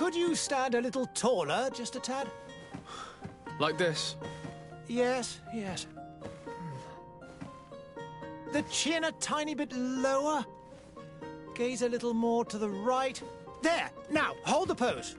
Could you stand a little taller, just a tad? Like this? Yes, yes. The chin a tiny bit lower. Gaze a little more to the right. There! Now, hold the pose.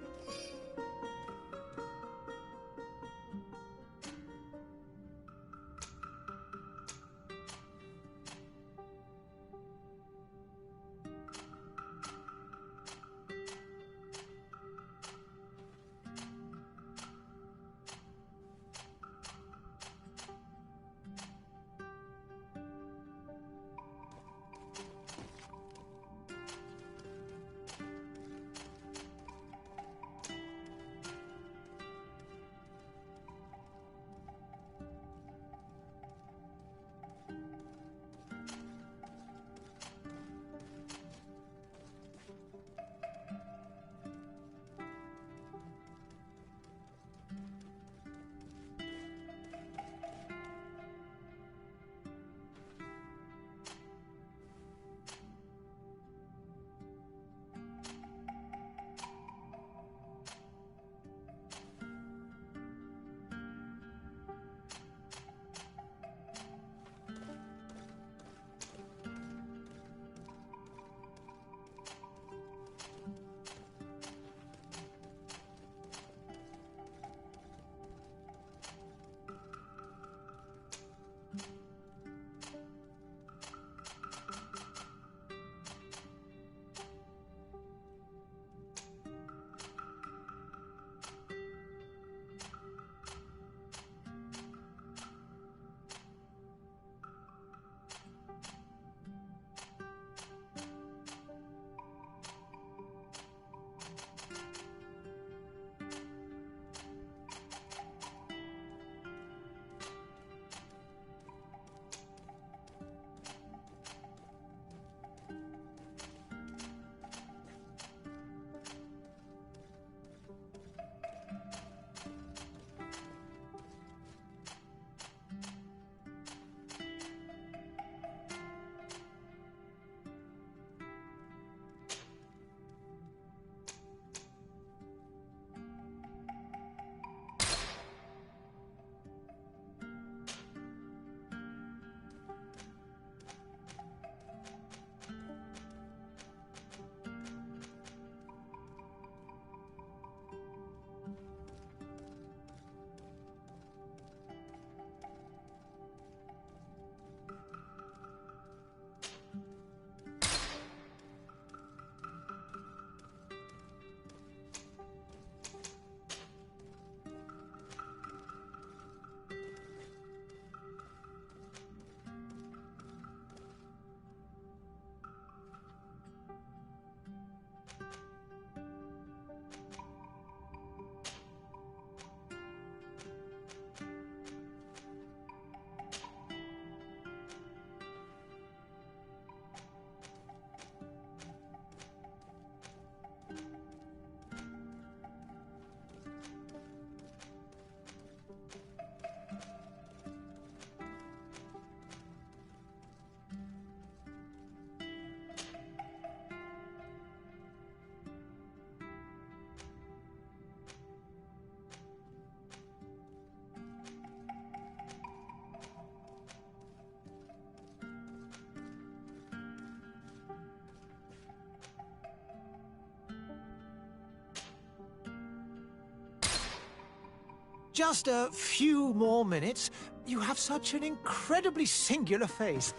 Just a few more minutes. You have such an incredibly singular face.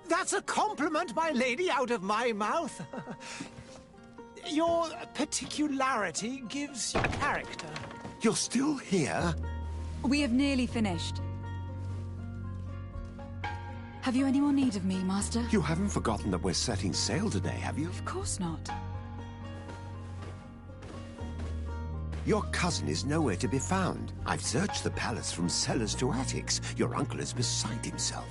That's a compliment, my lady, out of my mouth. Your particularity gives you character. You're still here? We have nearly finished. Have you any more need of me, Master? You haven't forgotten that we're setting sail today, have you? Of course not. Your cousin is nowhere to be found. I've searched the palace from cellars to attics. Your uncle is beside himself.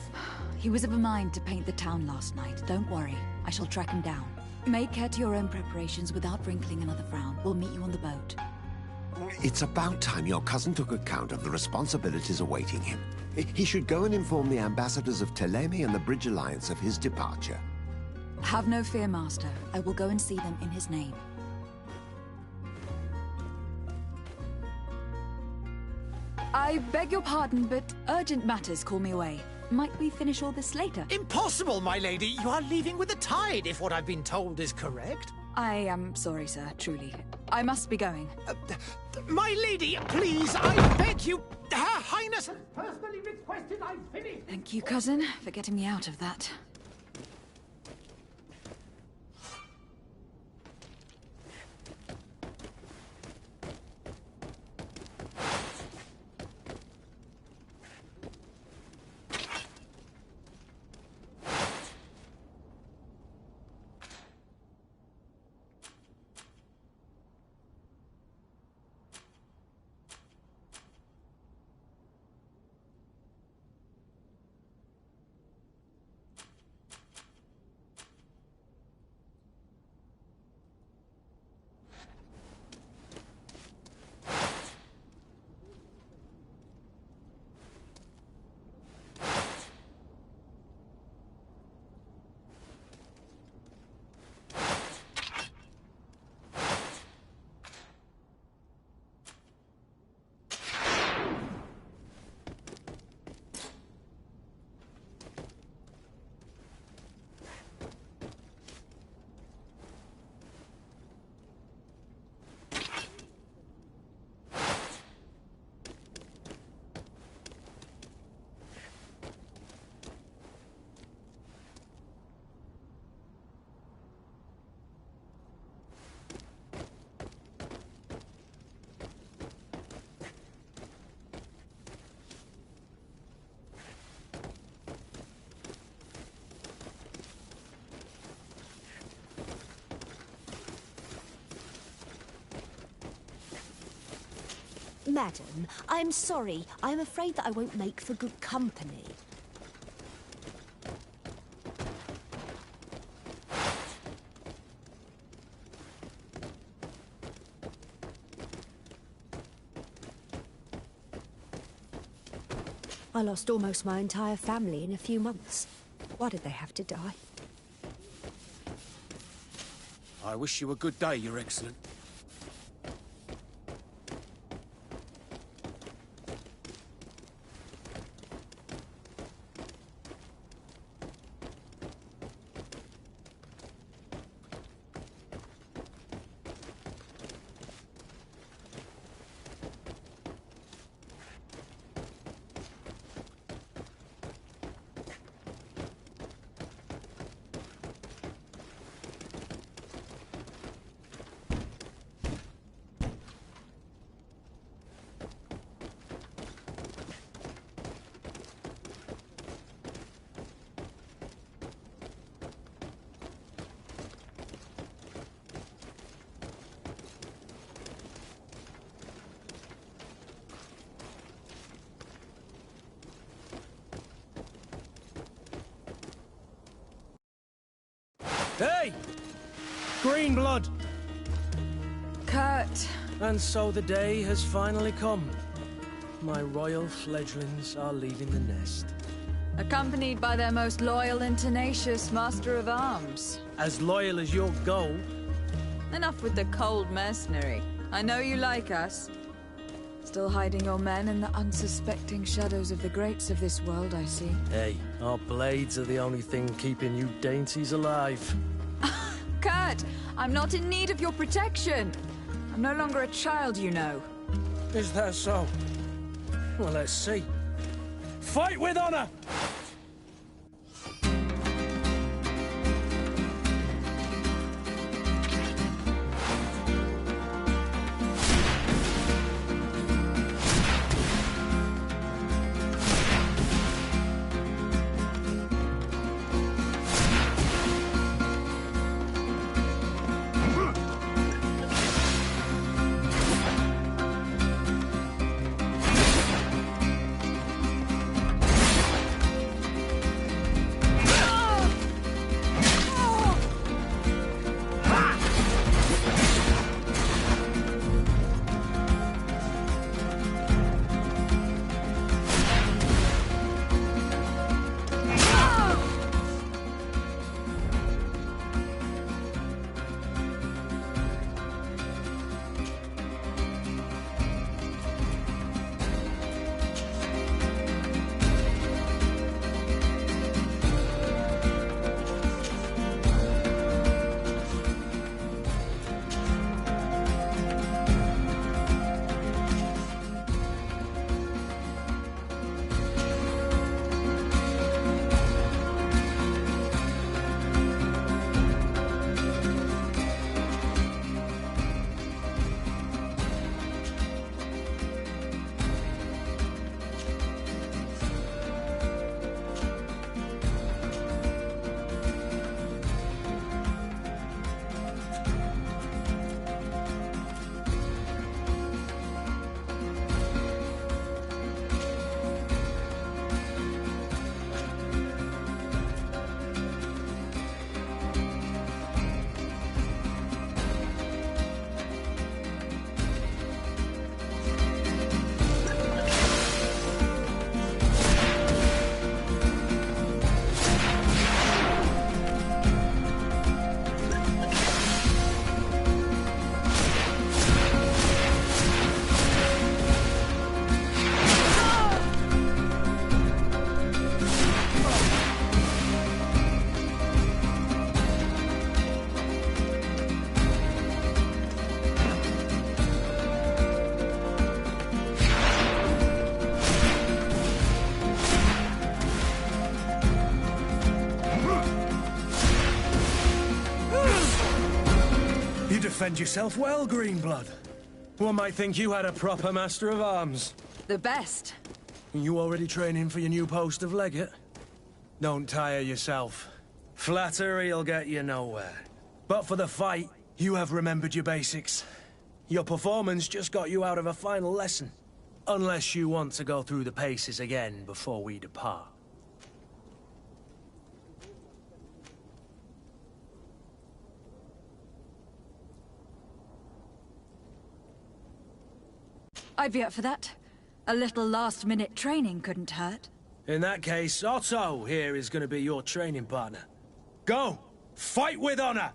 He was of a mind to paint the town last night. Don't worry. I shall track him down. Make care to your own preparations without wrinkling another frown. We'll meet you on the boat. It's about time your cousin took account of the responsibilities awaiting him. He should go and inform the ambassadors of Ptolemy and the Bridge Alliance of his departure. Have no fear, Master. I will go and see them in his name. I beg your pardon, but urgent matters call me away. Might we finish all this later? Impossible, my lady. You are leaving with the tide, if what I've been told is correct. I am sorry, sir, truly. I must be going. My lady, please, I beg you. Her Highness has personally requested I finish. Thank you, cousin, for getting me out of that. Madam, I'm sorry. I'm afraid that I won't make for good company. I lost almost my entire family in a few months. Why did they have to die? I wish you a good day, Your Excellent. Hey! Green blood! Kurt. And so the day has finally come. My royal fledglings are leaving the nest. Accompanied by their most loyal and tenacious master of arms. As loyal as your gold. Enough with the cold mercenary. I know you like us. Still hiding your men in the unsuspecting shadows of the greats of this world, I see. Hey, our blades are the only thing keeping you dainties alive. Kurt, I'm not in need of your protection. I'm no longer a child, you know. Is that so? Well, let's see. Fight with honor! defend yourself well, Greenblood. One might think you had a proper master of arms. The best. You already training for your new post of legate? Don't tire yourself. Flattery'll get you nowhere. But for the fight, you have remembered your basics. Your performance just got you out of a final lesson. Unless you want to go through the paces again before we depart. I'd be up for that. A little last-minute training couldn't hurt. In that case, Otto here is going to be your training partner. Go! Fight with honor!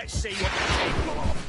See what you're capable of.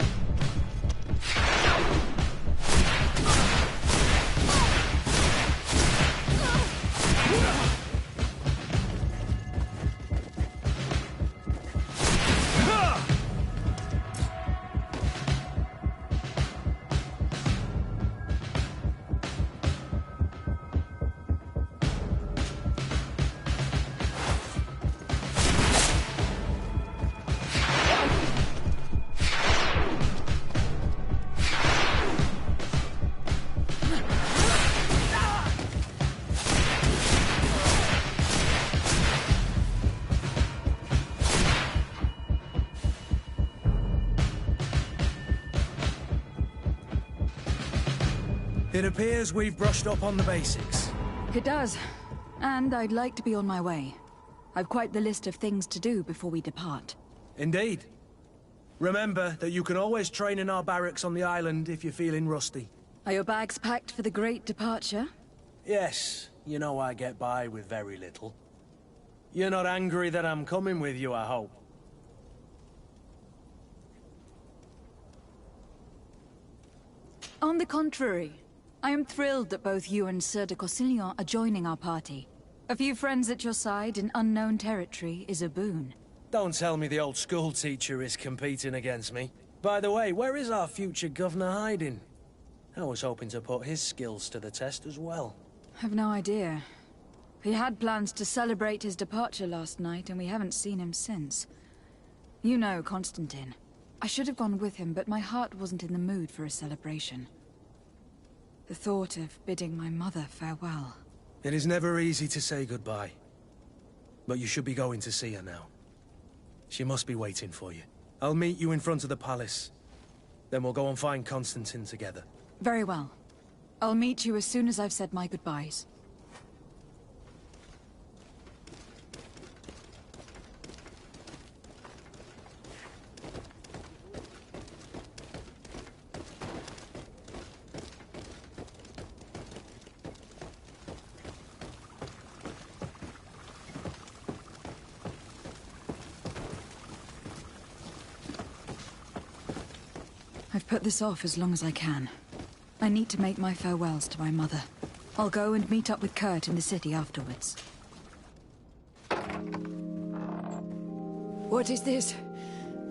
It appears we've brushed up on the basics. It does. And I'd like to be on my way. I've quite the list of things to do before we depart. Indeed. Remember that you can always train in our barracks on the island if you're feeling rusty. Are your bags packed for the great departure? Yes. You know I get by with very little. You're not angry that I'm coming with you, I hope. On the contrary, I am thrilled that both you and Sir de Corsillon are joining our party. A few friends at your side in unknown territory is a boon. Don't tell me the old school teacher is competing against me. By the way, where is our future governor hiding? I was hoping to put his skills to the test as well. I've no idea. He had plans to celebrate his departure last night, and we haven't seen him since. You know Constantine. I should have gone with him, but my heart wasn't in the mood for a celebration. The thought of bidding my mother farewell. It is never easy to say goodbye. But you should be going to see her now. She must be waiting for you. I'll meet you in front of the palace. Then we'll go and find Constantine together. Very well. I'll meet you as soon as I've said my goodbyes. I've put this off as long as I can. I need to make my farewells to my mother. I'll go and meet up with Kurt in the city afterwards. What is this?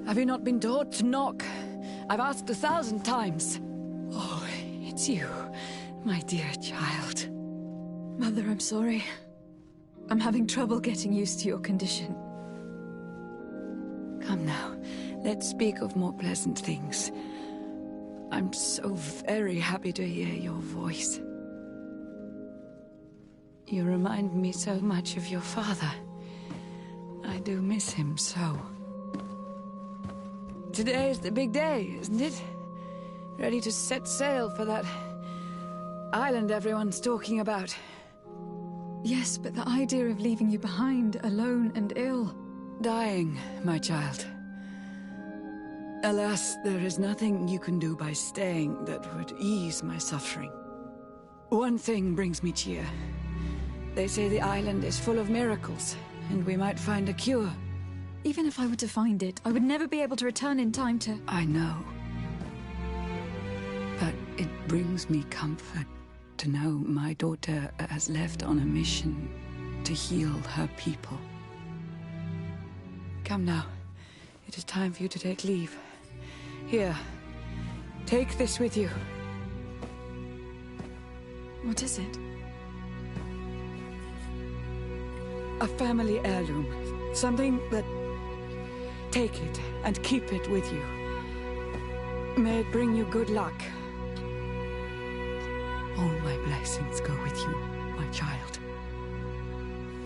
Have you not been taught to knock? I've asked 1,000 times. Oh, it's you, my dear child. Mother, I'm sorry. I'm having trouble getting used to your condition. Come now, let's speak of more pleasant things. I'm so very happy to hear your voice. You remind me so much of your father. I do miss him so. Today is the big day, isn't it? Ready to set sail for that island everyone's talking about. Yes, but the idea of leaving you behind, alone and ill. Dying, my child. Alas, there is nothing you can do by staying that would ease my suffering. One thing brings me cheer. They say the island is full of miracles, and we might find a cure. Even if I were to find it, I would never be able to return in time to... I know. But it brings me comfort to know my daughter has left on a mission to heal her people. Come now. It is time for you to take leave. Here, take this with you. What is it? A family heirloom. Something that... Take it and keep it with you. May it bring you good luck. All my blessings go with you, my child.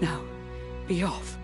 Now, be off.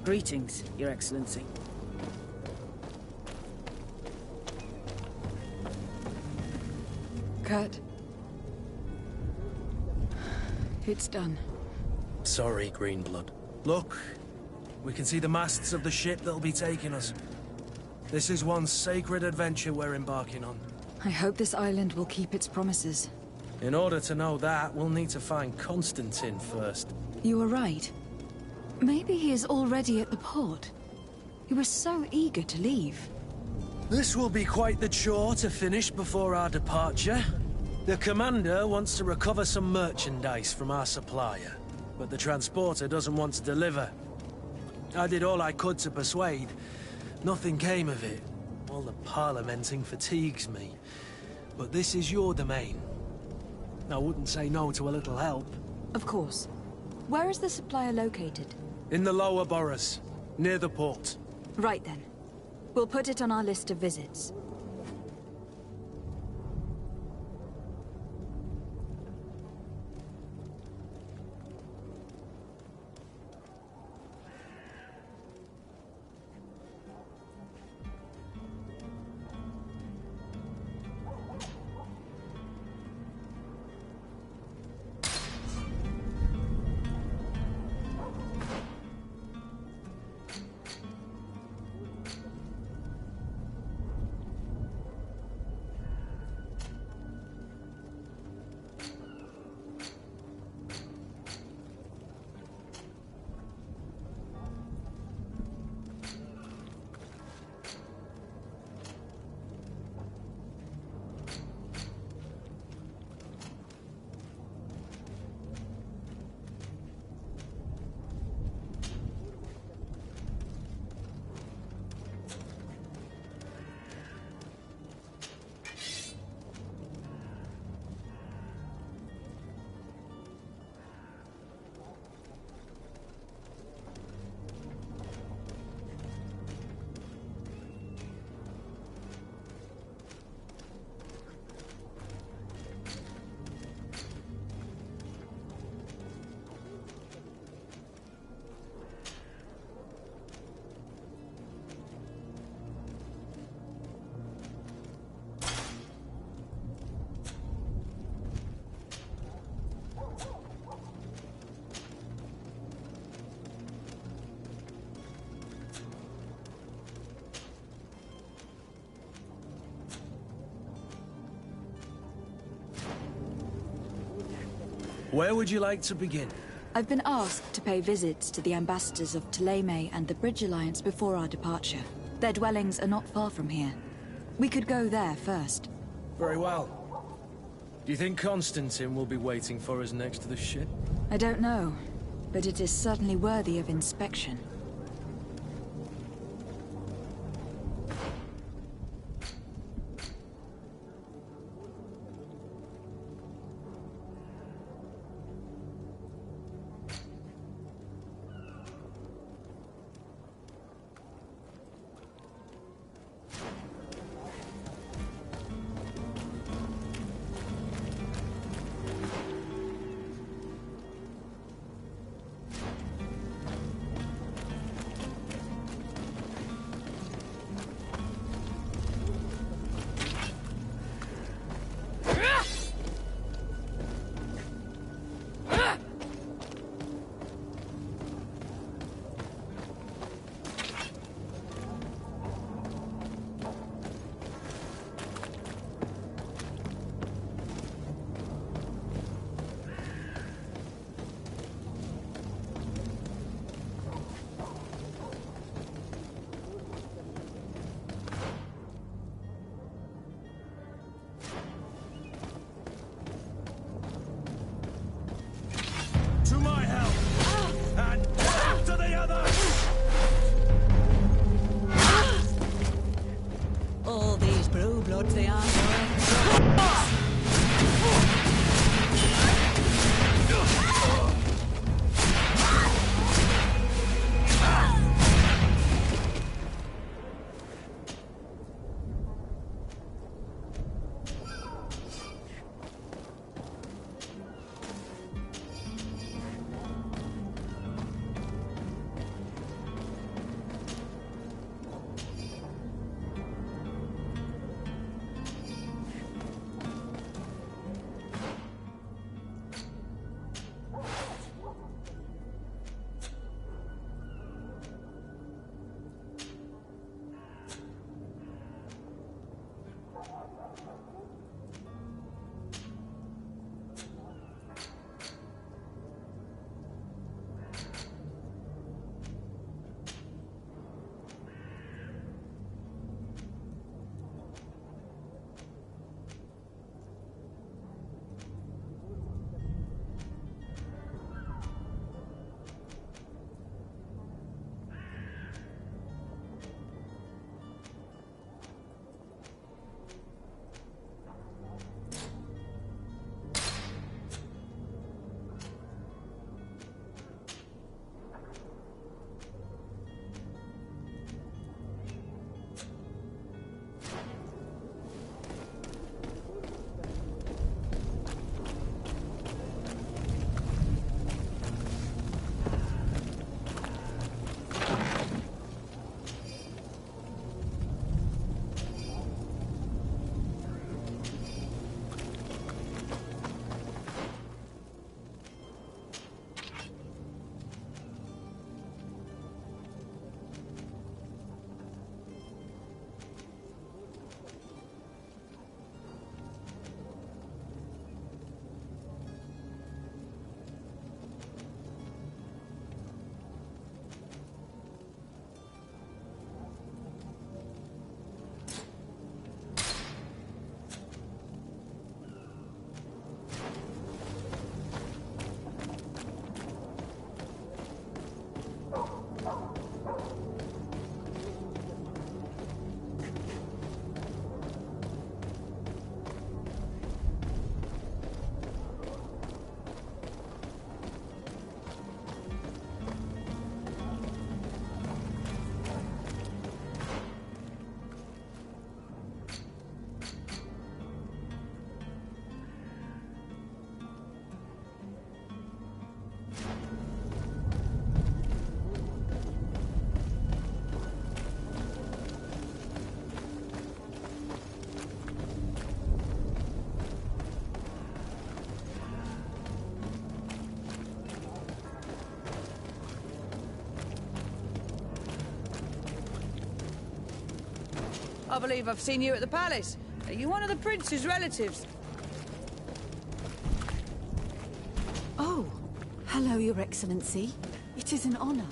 Greetings, Your Excellency. Kurt. It's done. Sorry, Greenblood. Look, we can see the masts of the ship that'll be taking us. This is one sacred adventure we're embarking on. I hope this island will keep its promises. In order to know that, we'll need to find Constantine first. You were right. Maybe he is already at the port. He was so eager to leave. This will be quite the chore to finish before our departure. The commander wants to recover some merchandise from our supplier, but the transporter doesn't want to deliver. I did all I could to persuade. Nothing came of it. All the parliamenting fatigues me. But this is your domain. I wouldn't say no to a little help. Of course. Where is the supplier located? In the lower boroughs, near the port. Right then. We'll put it on our list of visits. Where would you like to begin? I've been asked to pay visits to the ambassadors of Thélème and the Bridge Alliance before our departure. Their dwellings are not far from here. We could go there first. Very well. Do you think Constantine will be waiting for us next to the ship? I don't know, but it is certainly worthy of inspection. I believe I've seen you at the palace. Are you one of the prince's relatives? Oh, hello, Your Excellency. It is an honor.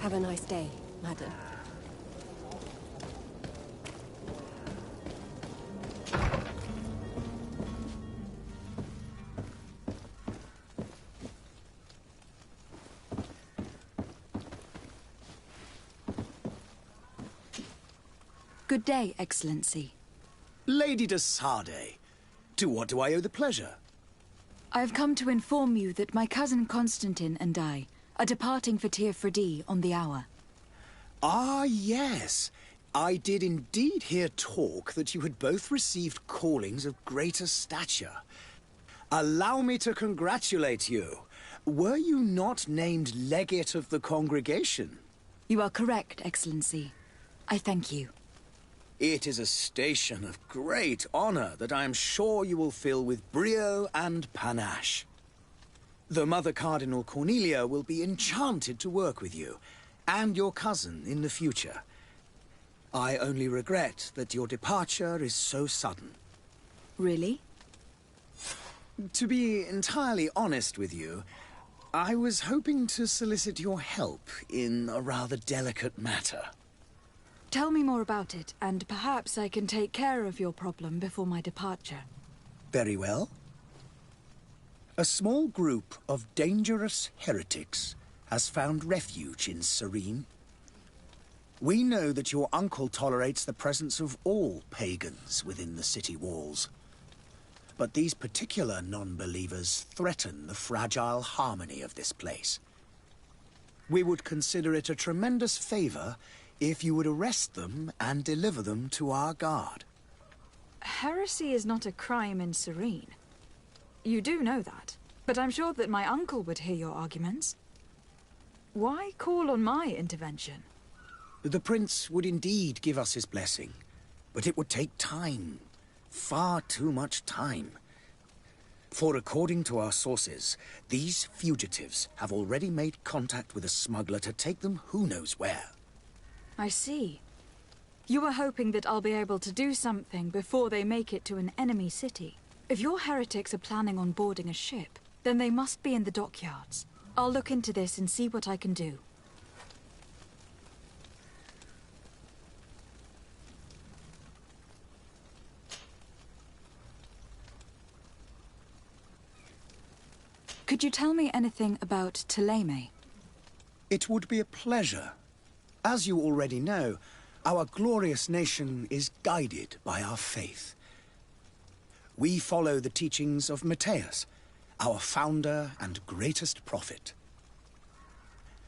Have a nice day, madam. Good day, Excellency. Lady de Sardet, to what do I owe the pleasure? I have come to inform you that my cousin Constantine and I are departing for Tir-Freddy on the hour. Ah, yes. I did indeed hear talk that you had both received callings of greater stature. Allow me to congratulate you. Were you not named legate of the congregation? You are correct, Excellency. I thank you. It is a station of great honor that I am sure you will fill with brio and panache. The Mother Cardinal Cornelia will be enchanted to work with you, and your cousin in the future. I only regret that your departure is so sudden. Really? To be entirely honest with you, I was hoping to solicit your help in a rather delicate matter. Tell me more about it, and perhaps I can take care of your problem before my departure. Very well. A small group of dangerous heretics has found refuge in Serene. We know that your uncle tolerates the presence of all pagans within the city walls. But these particular non-believers threaten the fragile harmony of this place. We would consider it a tremendous favor if you would arrest them and deliver them to our guard. Heresy is not a crime in Serene. You do know that, but I'm sure that my uncle would hear your arguments. Why call on my intervention? The prince would indeed give us his blessing, but it would take time. Far too much time. For according to our sources, these fugitives have already made contact with a smuggler to take them who knows where. I see. You were hoping that I'll be able to do something before they make it to an enemy city. If your heretics are planning on boarding a ship, then they must be in the dockyards. I'll look into this and see what I can do. Could you tell me anything about Thélème? It would be a pleasure. As you already know, our glorious nation is guided by our faith. We follow the teachings of Matthias, our founder and greatest prophet,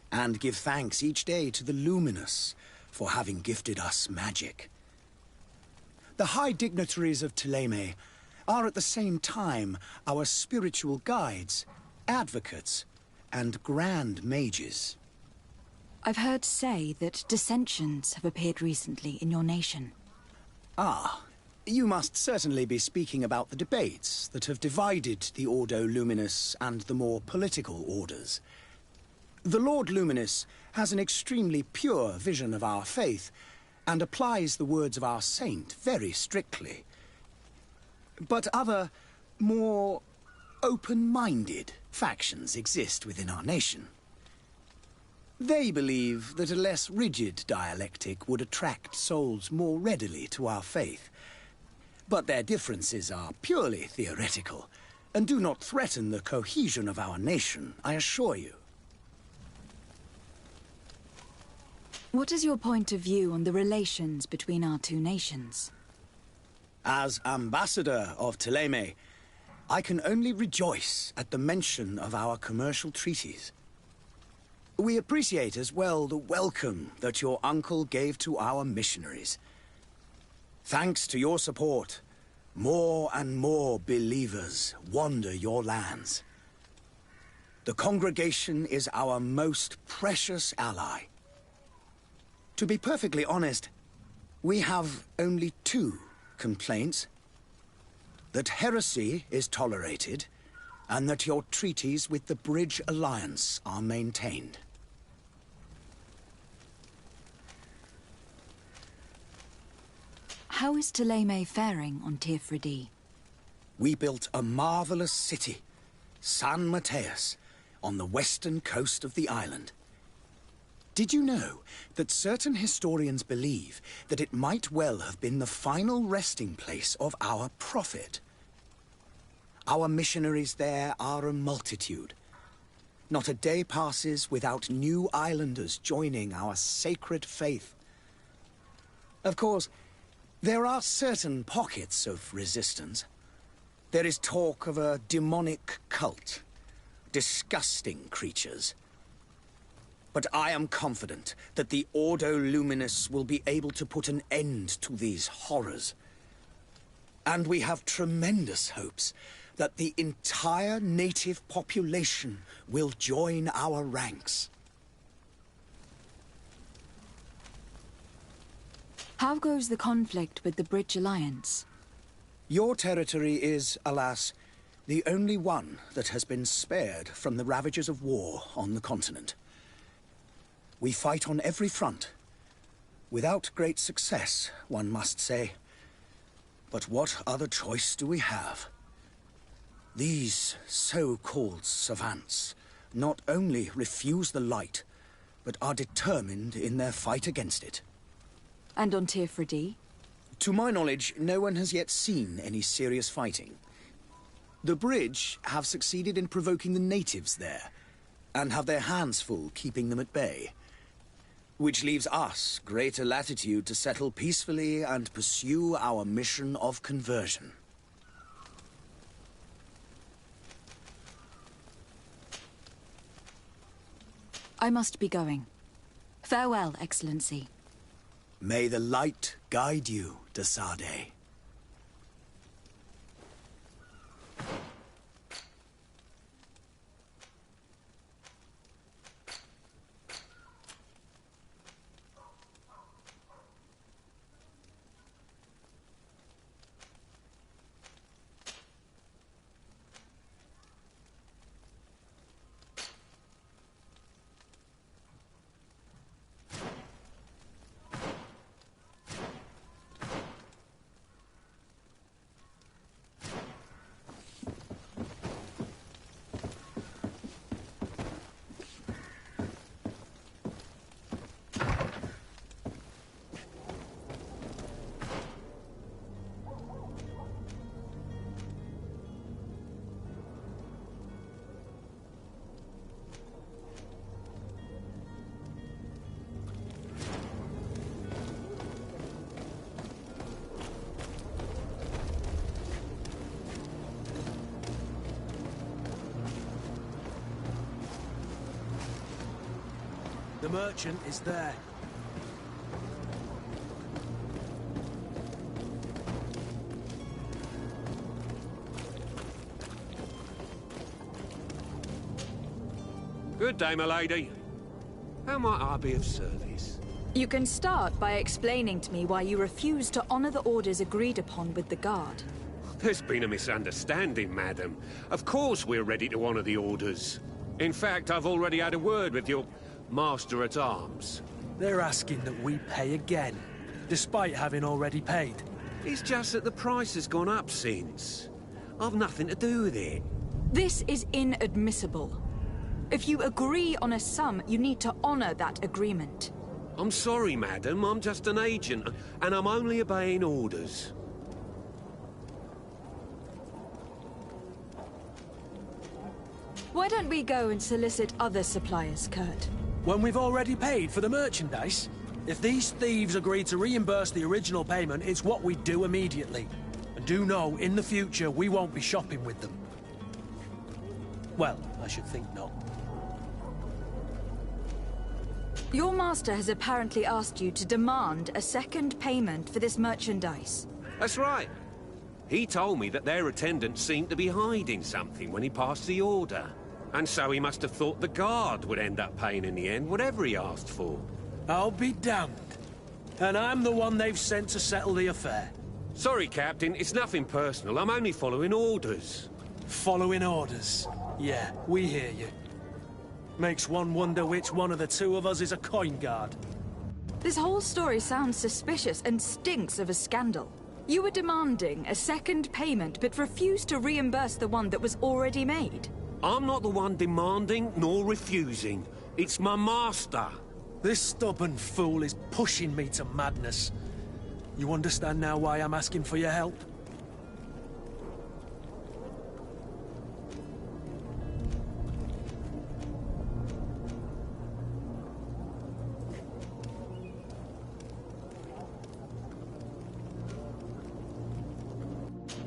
and give thanks each day to the Luminous for having gifted us magic. The high dignitaries of Thélème are at the same time our spiritual guides, advocates, and grand mages. I've heard say that dissensions have appeared recently in your nation. Ah, you must certainly be speaking about the debates that have divided the Ordo Luminous and the more political orders. The Lord Luminous has an extremely pure vision of our faith and applies the words of our saint very strictly. But other, more open-minded factions exist within our nation. They believe that a less rigid dialectic would attract souls more readily to our faith. But their differences are purely theoretical, and do not threaten the cohesion of our nation, I assure you. What is your point of view on the relations between our two nations? As ambassador of Thélème, I can only rejoice at the mention of our commercial treaties. We appreciate as well the welcome that your uncle gave to our missionaries. Thanks to your support, more and more believers wander your lands. The congregation is our most precious ally. To be perfectly honest, we have only two complaints. That heresy is tolerated, and that your treaties with the Bridge Alliance are maintained. How is Thélème faring on Tir-Freddy? We built a marvelous city, San Matthias, on the western coast of the island. Did you know that certain historians believe that it might well have been the final resting place of our prophet? Our missionaries there are a multitude. Not a day passes without new islanders joining our sacred faith. Of course, There are certain pockets of resistance. There is talk of a demonic cult. Disgusting creatures. But I am confident that the Ordo Luminis will be able to put an end to these horrors. And we have tremendous hopes that the entire native population will join our ranks. How goes the conflict with the Bridge Alliance? Your territory is, alas, the only one that has been spared from the ravages of war on the continent. We fight on every front. Without great success, one must say. But what other choice do we have? These so-called savants not only refuse the light, but are determined in their fight against it. And on Tirfredi? To my knowledge, no one has yet seen any serious fighting. The Bridge have succeeded in provoking the natives there, and have their hands full keeping them at bay. Which leaves us greater latitude to settle peacefully and pursue our mission of conversion. I must be going. Farewell, Excellency. May the light guide you, de Sade. The merchant is there. Good day, my lady. How might I be of service? You can start by explaining to me why you refuse to honor the orders agreed upon with the Guard. There's been a misunderstanding, madam. Of course we're ready to honor the orders. In fact, I've already had a word with your Master-at-Arms. They're asking that we pay again, despite having already paid. It's just that the price has gone up since. I've nothing to do with it. This is inadmissible. If you agree on a sum, you need to honor that agreement. I'm sorry, madam. I'm just an agent, and I'm only obeying orders. Why don't we go and solicit other suppliers, Kurt? When we've already paid for the merchandise? If these thieves agree to reimburse the original payment, it's what we do immediately. And do know, in the future, we won't be shopping with them. Well, I should think not. Your master has apparently asked you to demand a second payment for this merchandise. That's right. He told me that their attendants seemed to be hiding something when he passed the order. And so he must have thought the Guard would end up paying in the end, whatever he asked for. I'll be damned. And I'm the one they've sent to settle the affair. Sorry, Captain, it's nothing personal. I'm only following orders. Following orders? Yeah, we hear you. Makes one wonder which one of the two of us is a coin guard. This whole story sounds suspicious and stinks of a scandal. You were demanding a second payment, but refused to reimburse the one that was already made. I'm not the one demanding nor refusing. It's my master. This stubborn fool is pushing me to madness. You understand now why I'm asking for your help?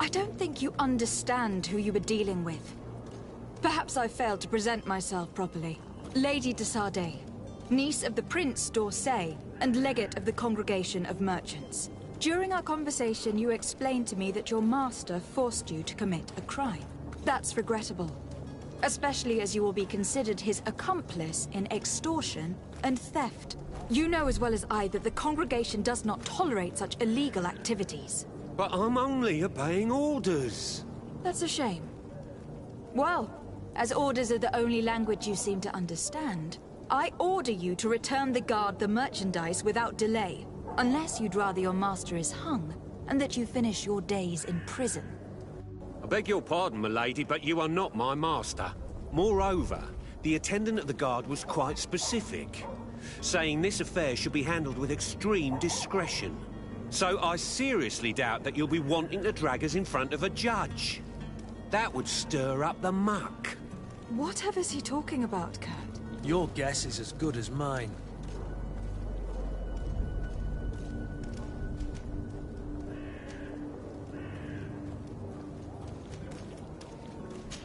I don't think you understand who you were dealing with. Perhaps I failed to present myself properly. Lady de Sardet, niece of the Prince d'Orsay and legate of the Congregation of Merchants. During our conversation, you explained to me that your master forced you to commit a crime. That's regrettable, especially as you will be considered his accomplice in extortion and theft. You know as well as I that the Congregation does not tolerate such illegal activities. But I'm only obeying orders. That's a shame. Well, as orders are the only language you seem to understand, I order you to return the guard the merchandise without delay, unless you'd rather your master is hung, and that you finish your days in prison. I beg your pardon, milady, but you are not my master. Moreover, the attendant of the guard was quite specific, saying this affair should be handled with extreme discretion. So I seriously doubt that you'll be wanting to drag us in front of a judge. That would stir up the muck. Whatever's he talking about, Kurt? Your guess is as good as mine.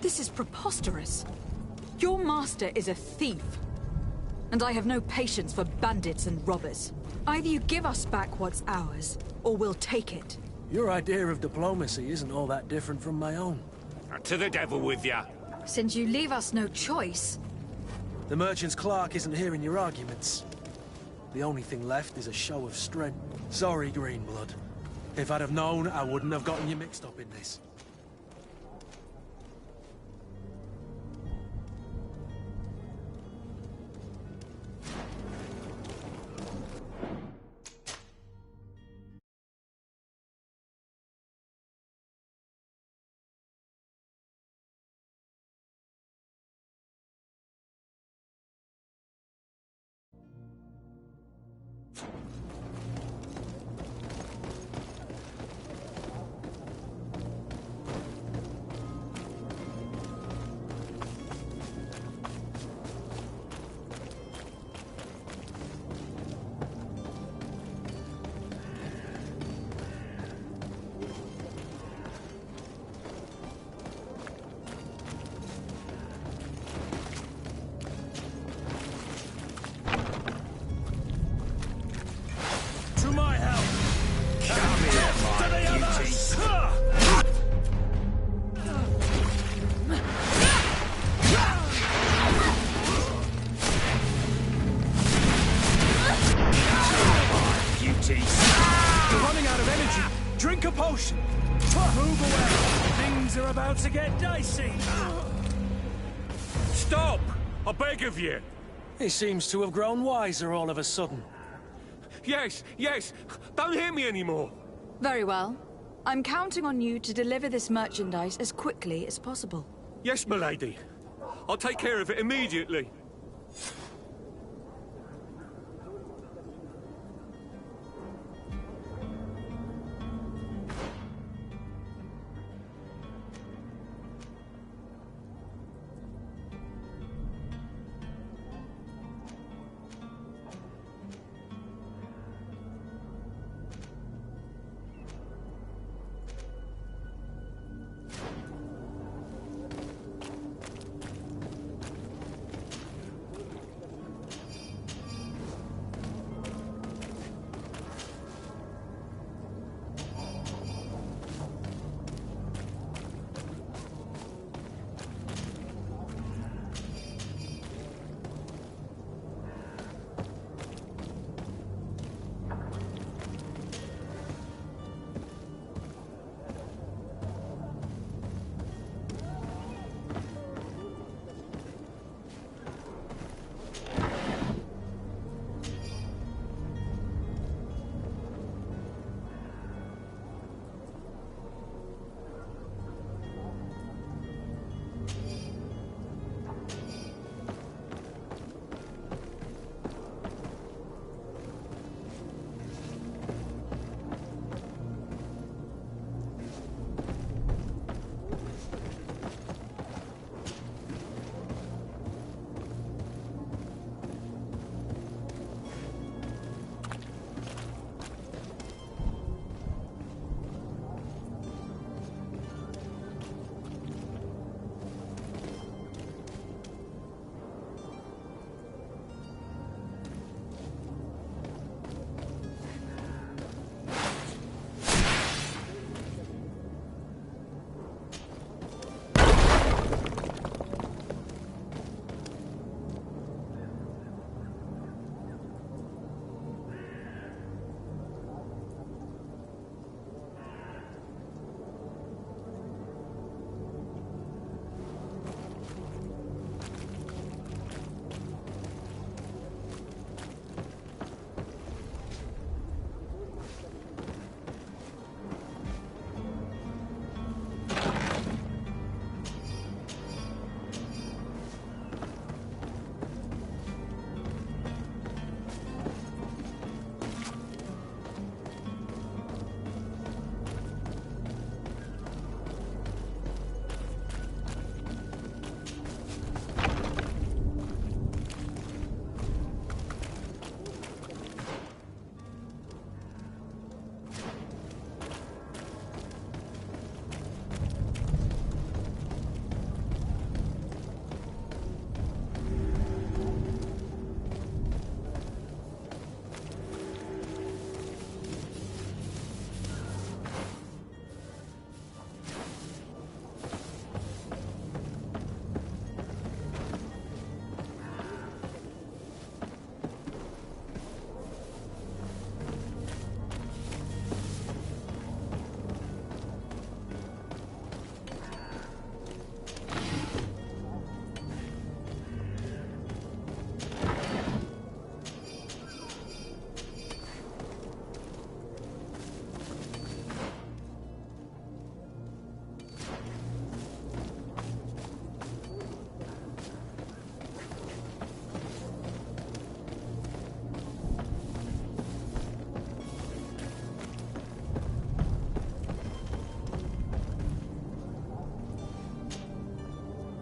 This is preposterous. Your master is a thief. And I have no patience for bandits and robbers. Either you give us back what's ours, or we'll take it. Your idea of diplomacy isn't all that different from my own. To the devil with ya. Since you leave us no choice... The merchant's clerk isn't hearing your arguments. The only thing left is a show of strength. Sorry, Greenblood. If I'd have known, I wouldn't have gotten you mixed up in this. To get dicey. Stop! I beg of you. He seems to have grown wiser all of a sudden. Yes, yes. Don't hit me anymore. Very well. I'm counting on you to deliver this merchandise as quickly as possible. Yes, milady. I'll take care of it immediately.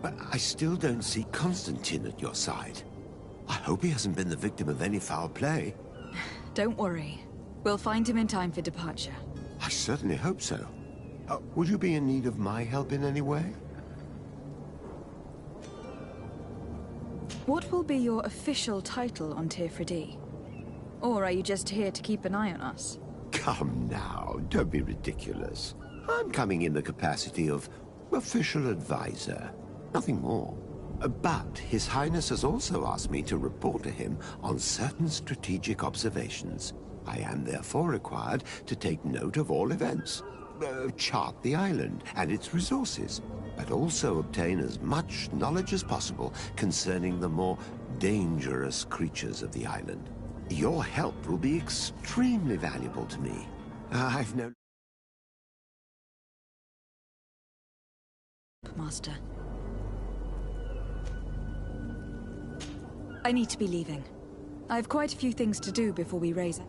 but I still don't see Constantine at your side. I hope he hasn't been the victim of any foul play. Don't worry. We'll find him in time for departure. I certainly hope so. Would you be in need of my help in any way? What will be your official title on Tirfredi? Or are you just here to keep an eye on us? Come now, don't be ridiculous. I'm coming in the capacity of official advisor, nothing more. But His Highness has also asked me to report to him on certain strategic observations. I am therefore required to take note of all events, chart the island and its resources, but also obtain as much knowledge as possible concerning the more dangerous creatures of the island. Your help will be extremely valuable to me. I've no... Master. I need to be leaving. I have quite a few things to do before we raise it.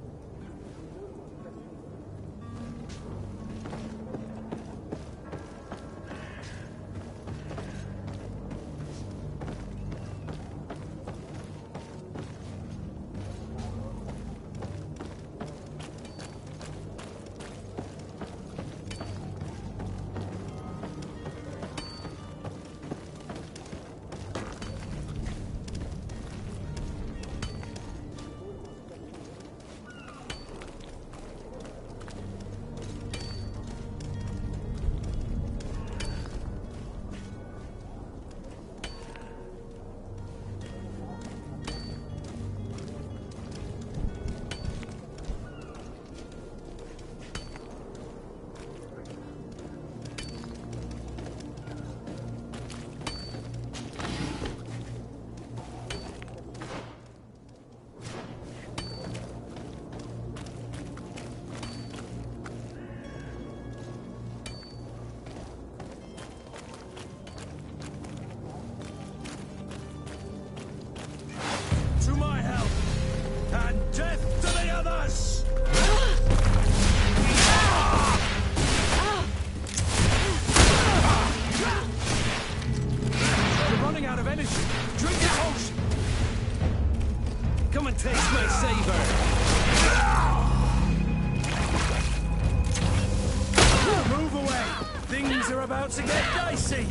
To my help, and death to the others! You're running out of energy. Drink the potion. Come and taste my savor. Move away. Things are about to get dicey.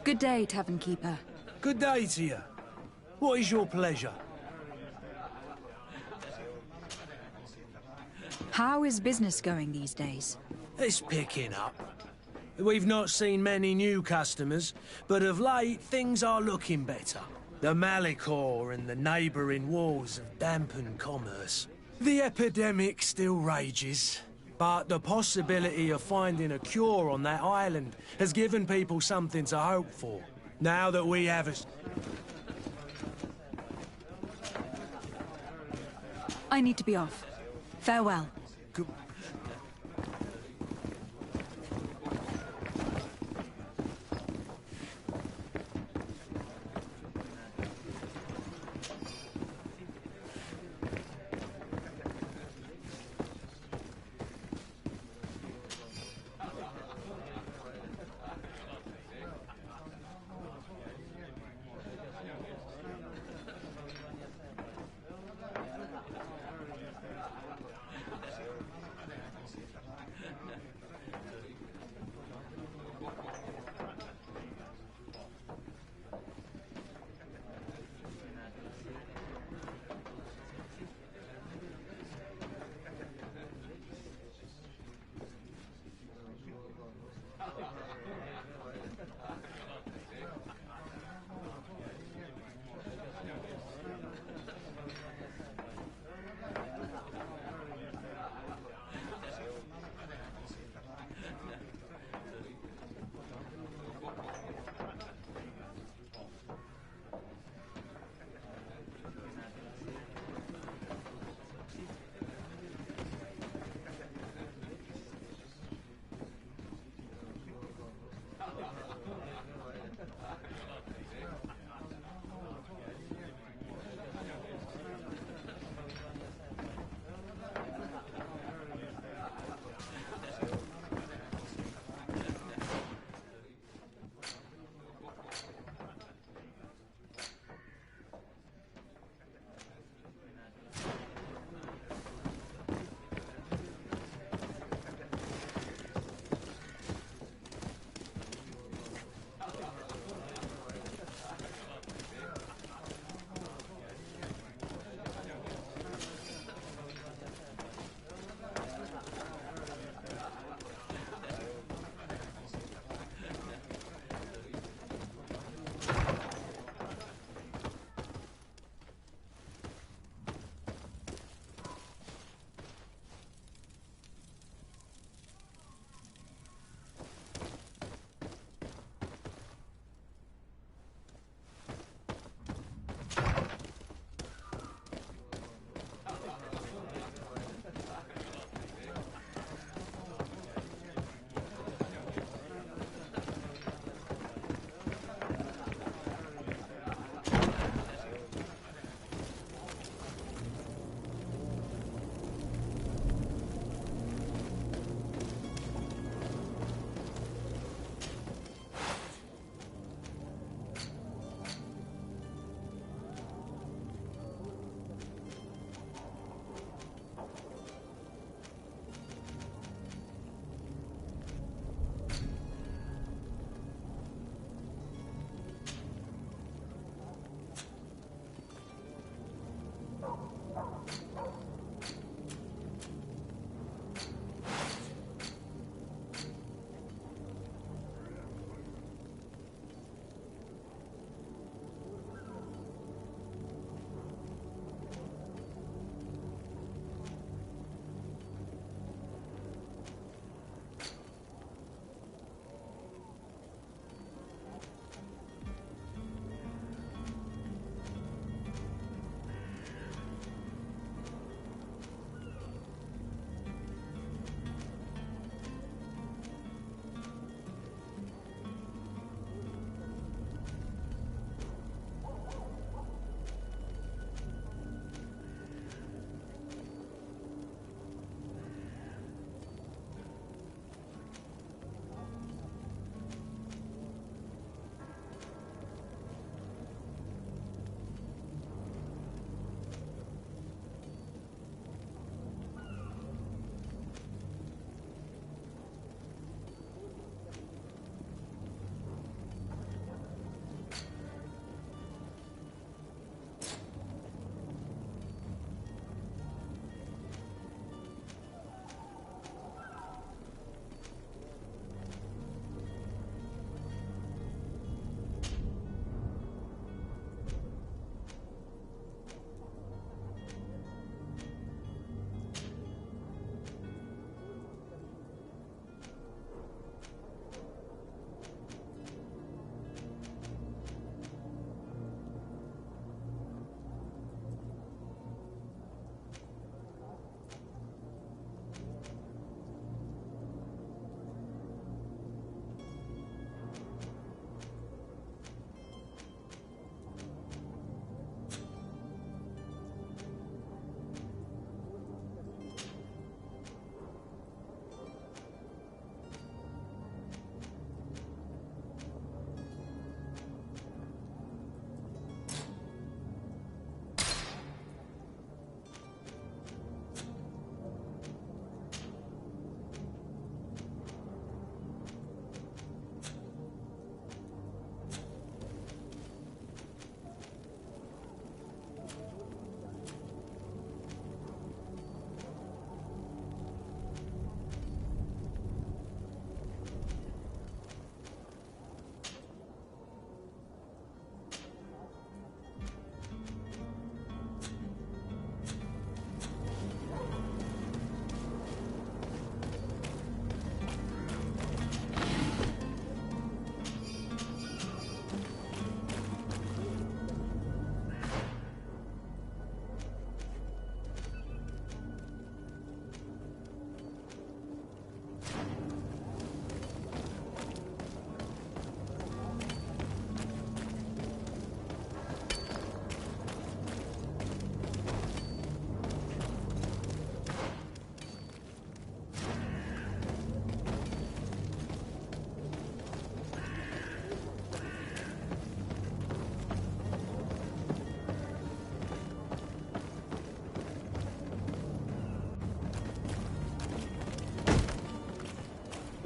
Good day, Tavern Keeper. Good day to you. What is your pleasure? How is business going these days? It's picking up. We've not seen many new customers, but of late, things are looking better. The Malicor and the neighbouring wars have dampened commerce. The epidemic still rages, but the possibility of finding a cure on that island has given people something to hope for. Now that we have a... I need to be off. Farewell.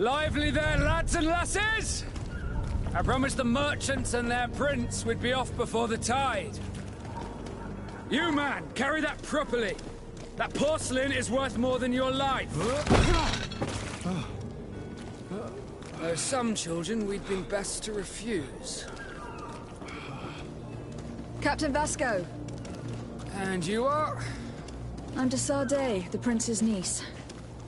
Lively there, lads and lasses! I promised the merchants and their prince we'd be off before the tide. You, man, carry that properly. That porcelain is worth more than your life. There are some children we'd been best to refuse. Captain Vasco. And you are? I'm de Sardet, the prince's niece.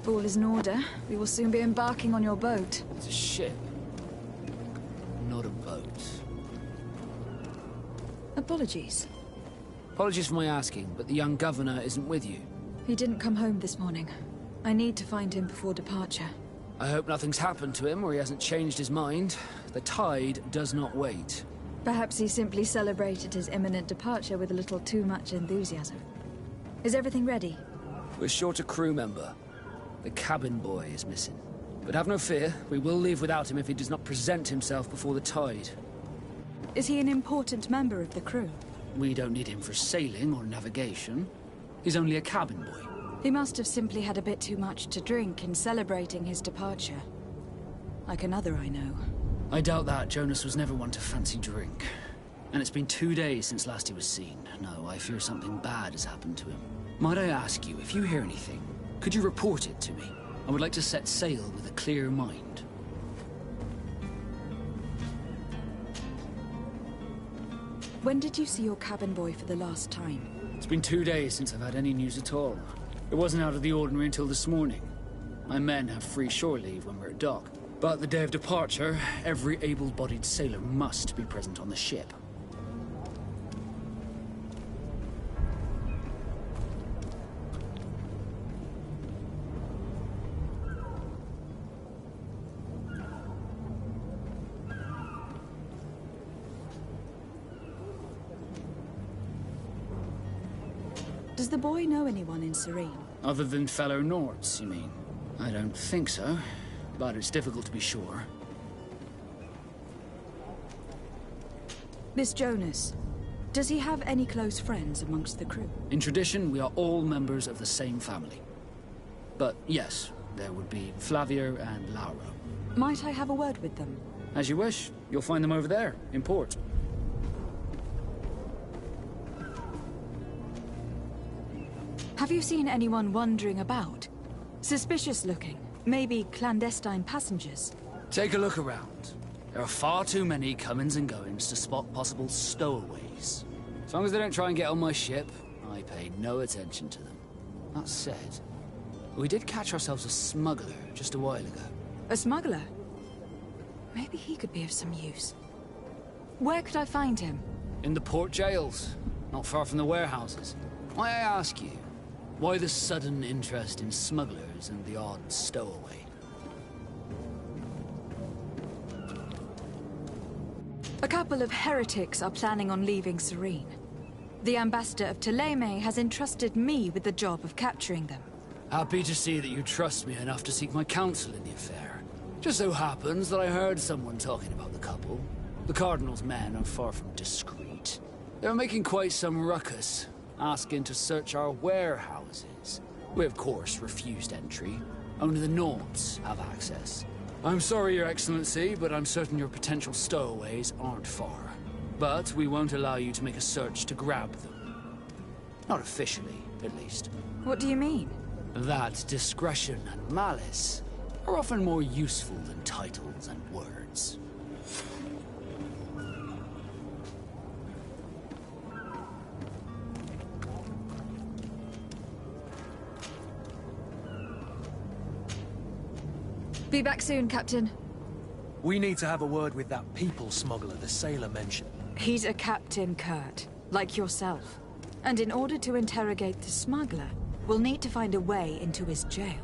If all is in order, we will soon be embarking on your boat. It's a ship. Not a boat. Apologies. Apologies for my asking, but the young governor isn't with you. He didn't come home this morning. I need to find him before departure. I hope nothing's happened to him or he hasn't changed his mind. The tide does not wait. Perhaps he simply celebrated his imminent departure with a little too much enthusiasm. Is everything ready? We're short a crew member. The cabin boy is missing. But have no fear, we will leave without him if he does not present himself before the tide. Is he an important member of the crew? We don't need him for sailing or navigation. He's only a cabin boy. He must have simply had a bit too much to drink in celebrating his departure. Like another I know. I doubt that. Jonas was never one to fancy drink. And it's been 2 days since last he was seen. No, I fear something bad has happened to him. Might I ask you, if you hear anything, could you report it to me? I would like to set sail with a clear mind. When did you see your cabin boy for the last time? It's been 2 days since I've had any news at all. It wasn't out of the ordinary until this morning. My men have free shore leave when we're at dock. But the day of departure, every able-bodied sailor must be present on the ship. Does the boy know anyone in Serene? Other than fellow Nords, you mean? I don't think so, but it's difficult to be sure. This Jonas, does he have any close friends amongst the crew? In tradition, we are all members of the same family. But yes, there would be Flavio and Lauro. Might I have a word with them? As you wish. You'll find them over there, in port. Have you seen anyone wandering about? Suspicious looking. Maybe clandestine passengers. Take a look around. There are far too many comings and goings to spot possible stowaways. As long as they don't try and get on my ship, I pay no attention to them. That said, we did catch ourselves a smuggler just a while ago. A smuggler? Maybe he could be of some use. Where could I find him? In the port jails, not far from the warehouses. May I ask you, why the sudden interest in smugglers and the odd stowaway? A couple of heretics are planning on leaving Serene. The ambassador of Thélème has entrusted me with the job of capturing them. Happy to see that you trust me enough to seek my counsel in the affair. Just so happens that I heard someone talking about the couple. The Cardinal's men are far from discreet. They're making quite some ruckus, asking to search our warehouses. We, of course, refused entry. Only the Nords have access. I'm sorry, Your Excellency, but I'm certain your potential stowaways aren't far. But we won't allow you to make a search to grab them. Not officially, at least. What do you mean? That discretion and malice are often more useful than titles and words. Be back soon, Captain. We need to have a word with that people smuggler the sailor mentioned. He's a captain, Kurt, like yourself. And in order to interrogate the smuggler, we'll need to find a way into his jail.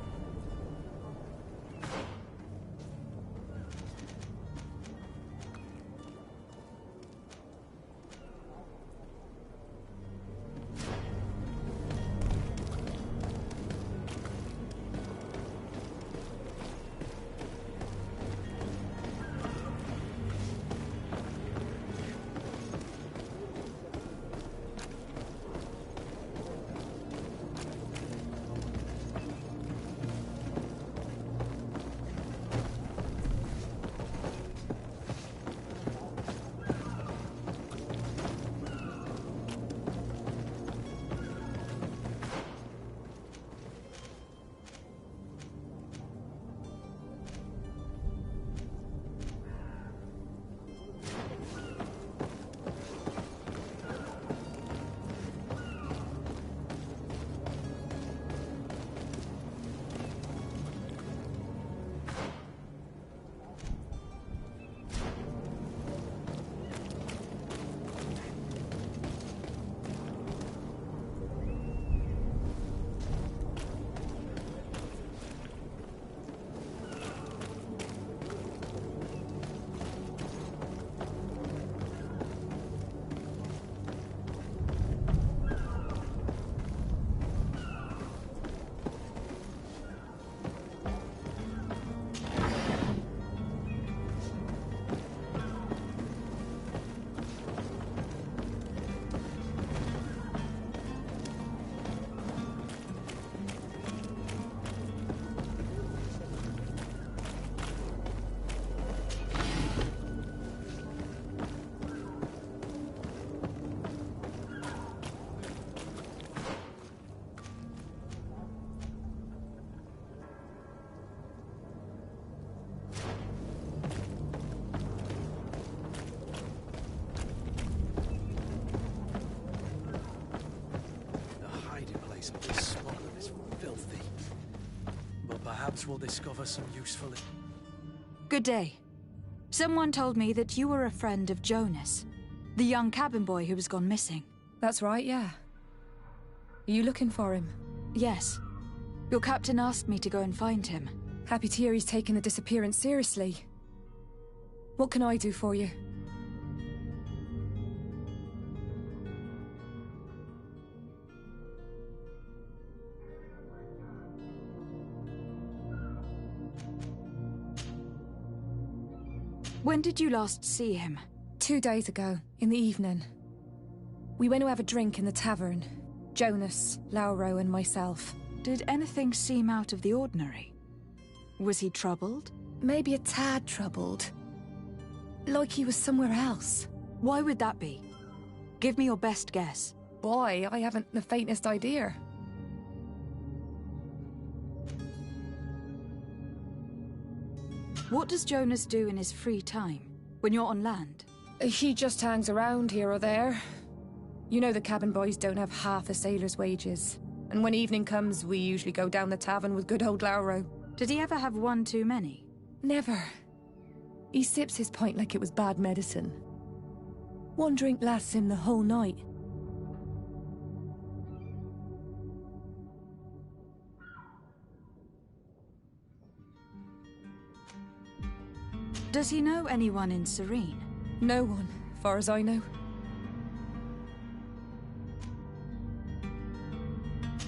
we'll discover some useful... Good day. Someone told me that you were a friend of Jonas, the young cabin boy who has gone missing. That's right, yeah. Are you looking for him? Yes. Your captain asked me to go and find him. Happy to hear he's taken the disappearance seriously. What can I do for you? When did you last see him? 2 days ago, in the evening. We went to have a drink in the tavern. Jonas, Lauro and myself. Did anything seem out of the ordinary? Was he troubled? Maybe a tad troubled. Like he was somewhere else. Why would that be? Give me your best guess. Why? I haven't the faintest idea. What does Jonas do in his free time, when you're on land? He just hangs around here or there. You know the cabin boys don't have half a sailor's wages. And when evening comes, we usually go down the tavern with good old Lauro. Did he ever have one too many? Never. He sips his pint like it was bad medicine. One drink lasts him the whole night. Does he know anyone in Serene? No one, far as I know.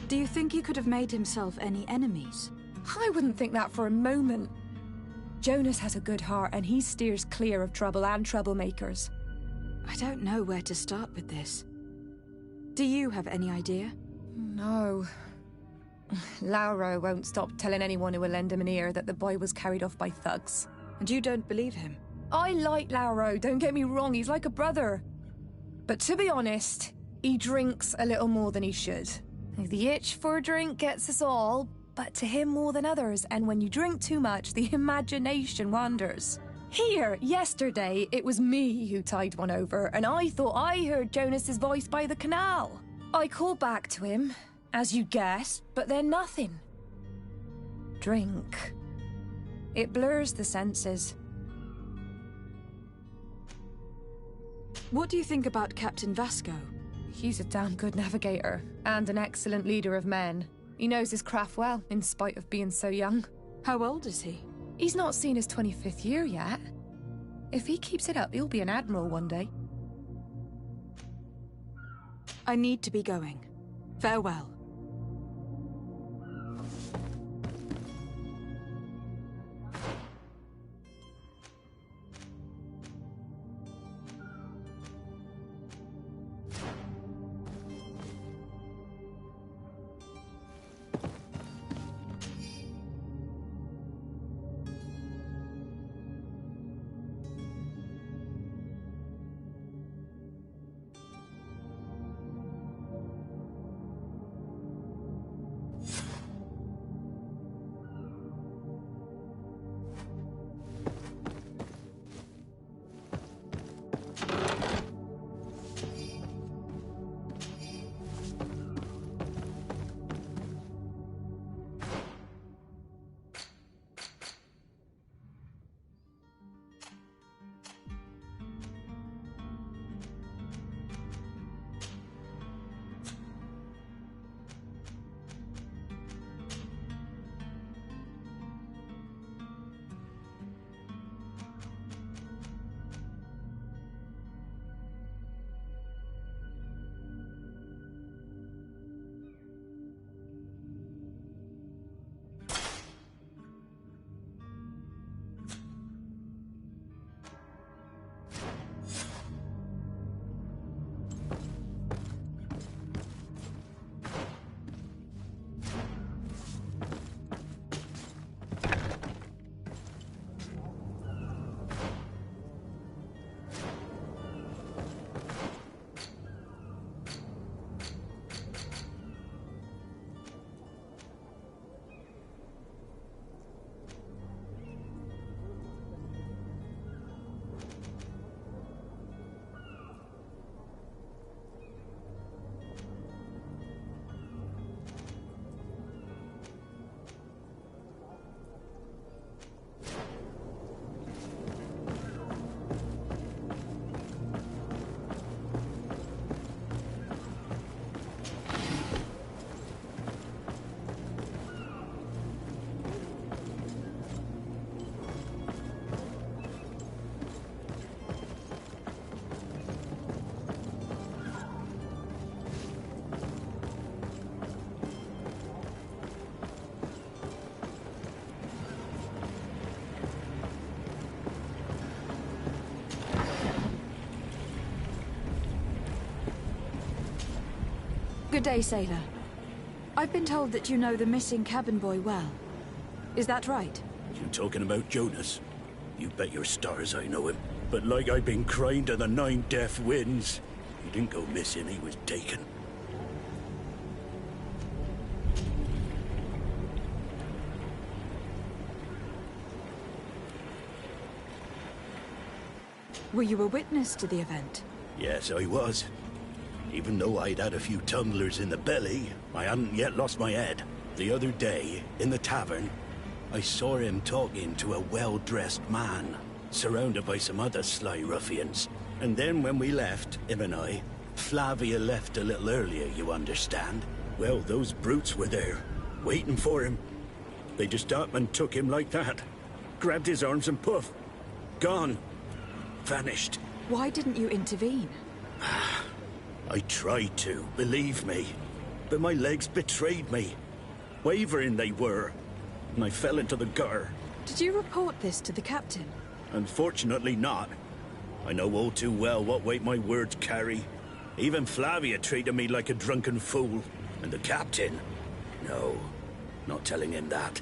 Do you think he could have made himself any enemies? I wouldn't think that for a moment. Jonas has a good heart and he steers clear of trouble and troublemakers. I don't know where to start with this. Do you have any idea? No. Lauro won't stop telling anyone who will lend him an ear that the boy was carried off by thugs. And you don't believe him? I like Lauro, don't get me wrong, he's like a brother. But to be honest, he drinks a little more than he should. The itch for a drink gets us all, but to him more than others, and when you drink too much, the imagination wanders. Here, yesterday, it was me who tied one over, and I thought I heard Jonas's voice by the canal. I called back to him, as you guessed, but then nothing. Drink. It blurs the senses. What do you think about Captain Vasco? He's a damn good navigator, and an excellent leader of men. He knows his craft well, in spite of being so young. How old is he? He's not seen his 25th year yet. If he keeps it up, he'll be an admiral one day. I need to be going. Farewell. Good day, sailor. I've been told that you know the missing cabin boy well. Is that right? You talking about Jonas? You bet your stars I know him. But like I've been crying to the 9 deaf winds, he didn't go missing, he was taken. Were you a witness to the event? Yes, I was. Even though I'd had a few tumblers in the belly, I hadn't yet lost my head. The other day, in the tavern, I saw him talking to a well-dressed man, surrounded by some other sly ruffians. And then when we left, him and I, Flavia left a little earlier, you understand? Well, those brutes were there, waiting for him. They just up and took him like that. Grabbed his arms and poof, gone. Vanished. Why didn't you intervene? I tried to, believe me. But my legs betrayed me. Wavering they were. And I fell into the gutter. Did you report this to the captain? Unfortunately not. I know all too well what weight my words carry. Even Flavia treated me like a drunken fool. And the captain? No, not telling him that.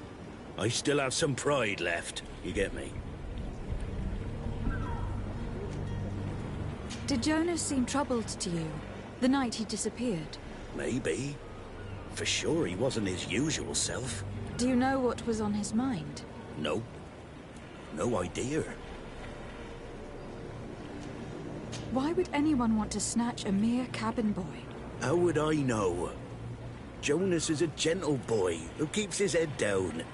I still have some pride left, you get me? Did Jonas seem troubled to you, the night he disappeared? Maybe. For sure he wasn't his usual self. Do you know what was on his mind? No. No idea. Why would anyone want to snatch a mere cabin boy? How would I know? Jonas is a gentle boy who keeps his head down.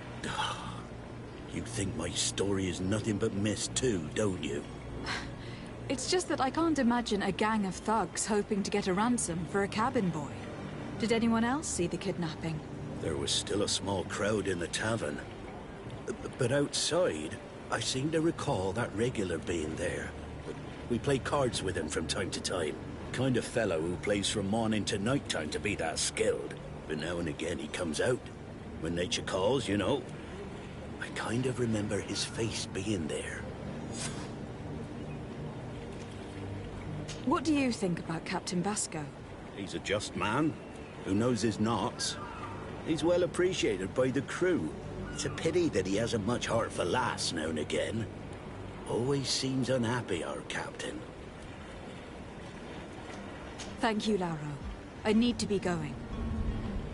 You think my story is nothing but mist too, don't you? It's just that I can't imagine a gang of thugs hoping to get a ransom for a cabin boy. Did anyone else see the kidnapping? There was still a small crowd in the tavern. But outside, I seem to recall that regular being there. We play cards with him from time to time. Kind of fellow who plays from morning to night time to be that skilled. But now and again he comes out. When nature calls, you know. I kind of remember his face being there. What do you think about Captain Vasco? He's a just man, who knows his knots. He's well appreciated by the crew. It's a pity that he hasn't much heart for lass now and again. Always seems unhappy, our captain. Thank you, Lauro. I need to be going.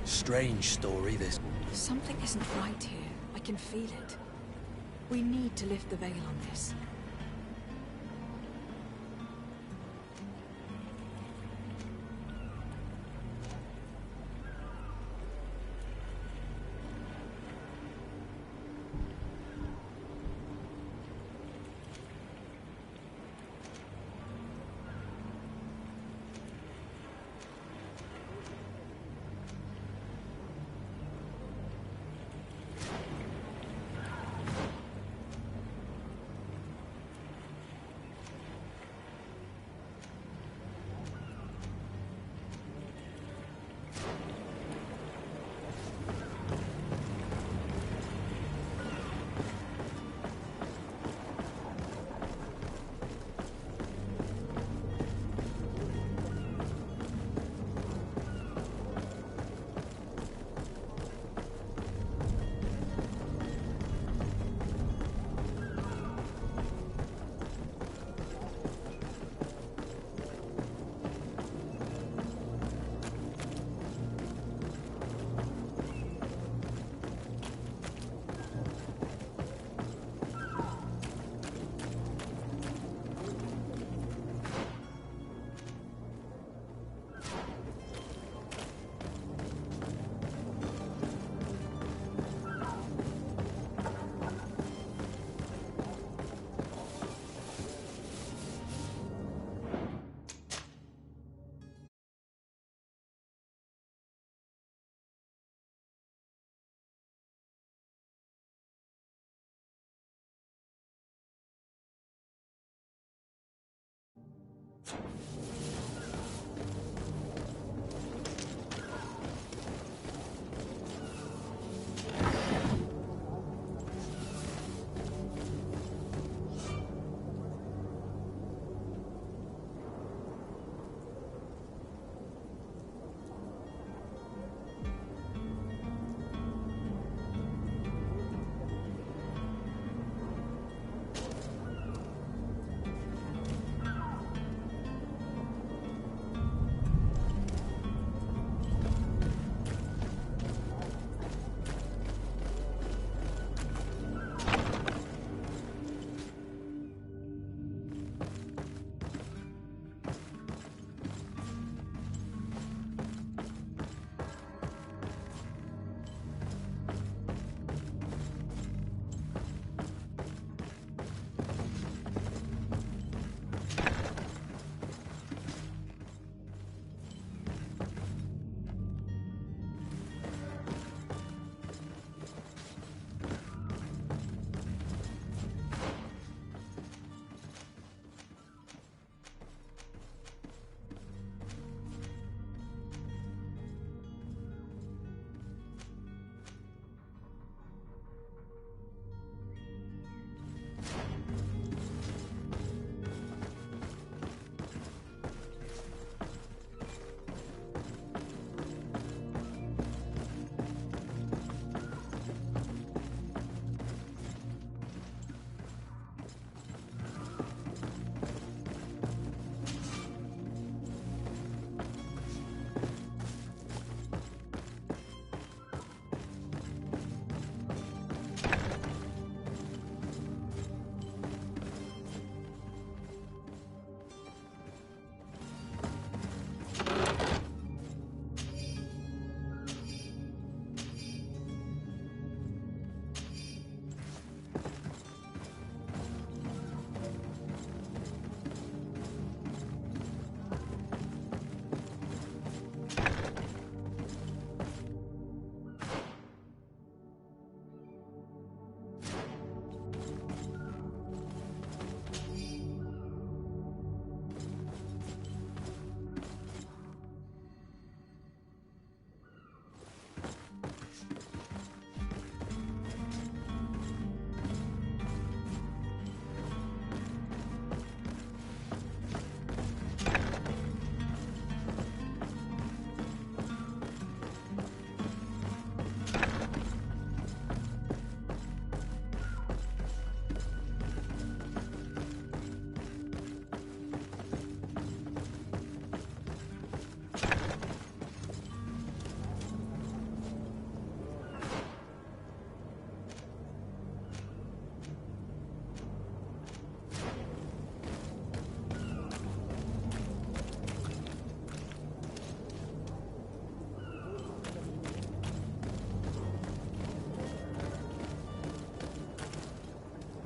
Strange story, this. Something isn't right here. I can feel it. We need to lift the veil on this.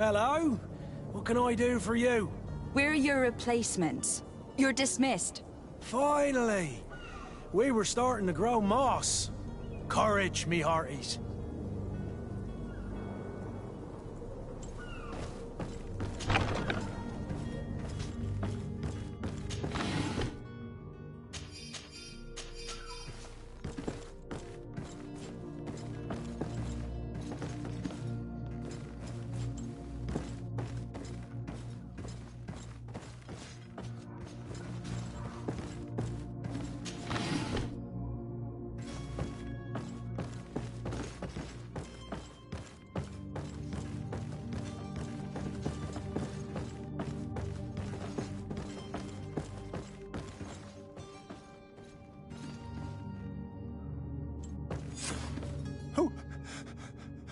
Hello? What can I do for you? We're your replacements. You're dismissed. Finally! We were starting to grow moss. Courage, me hearties.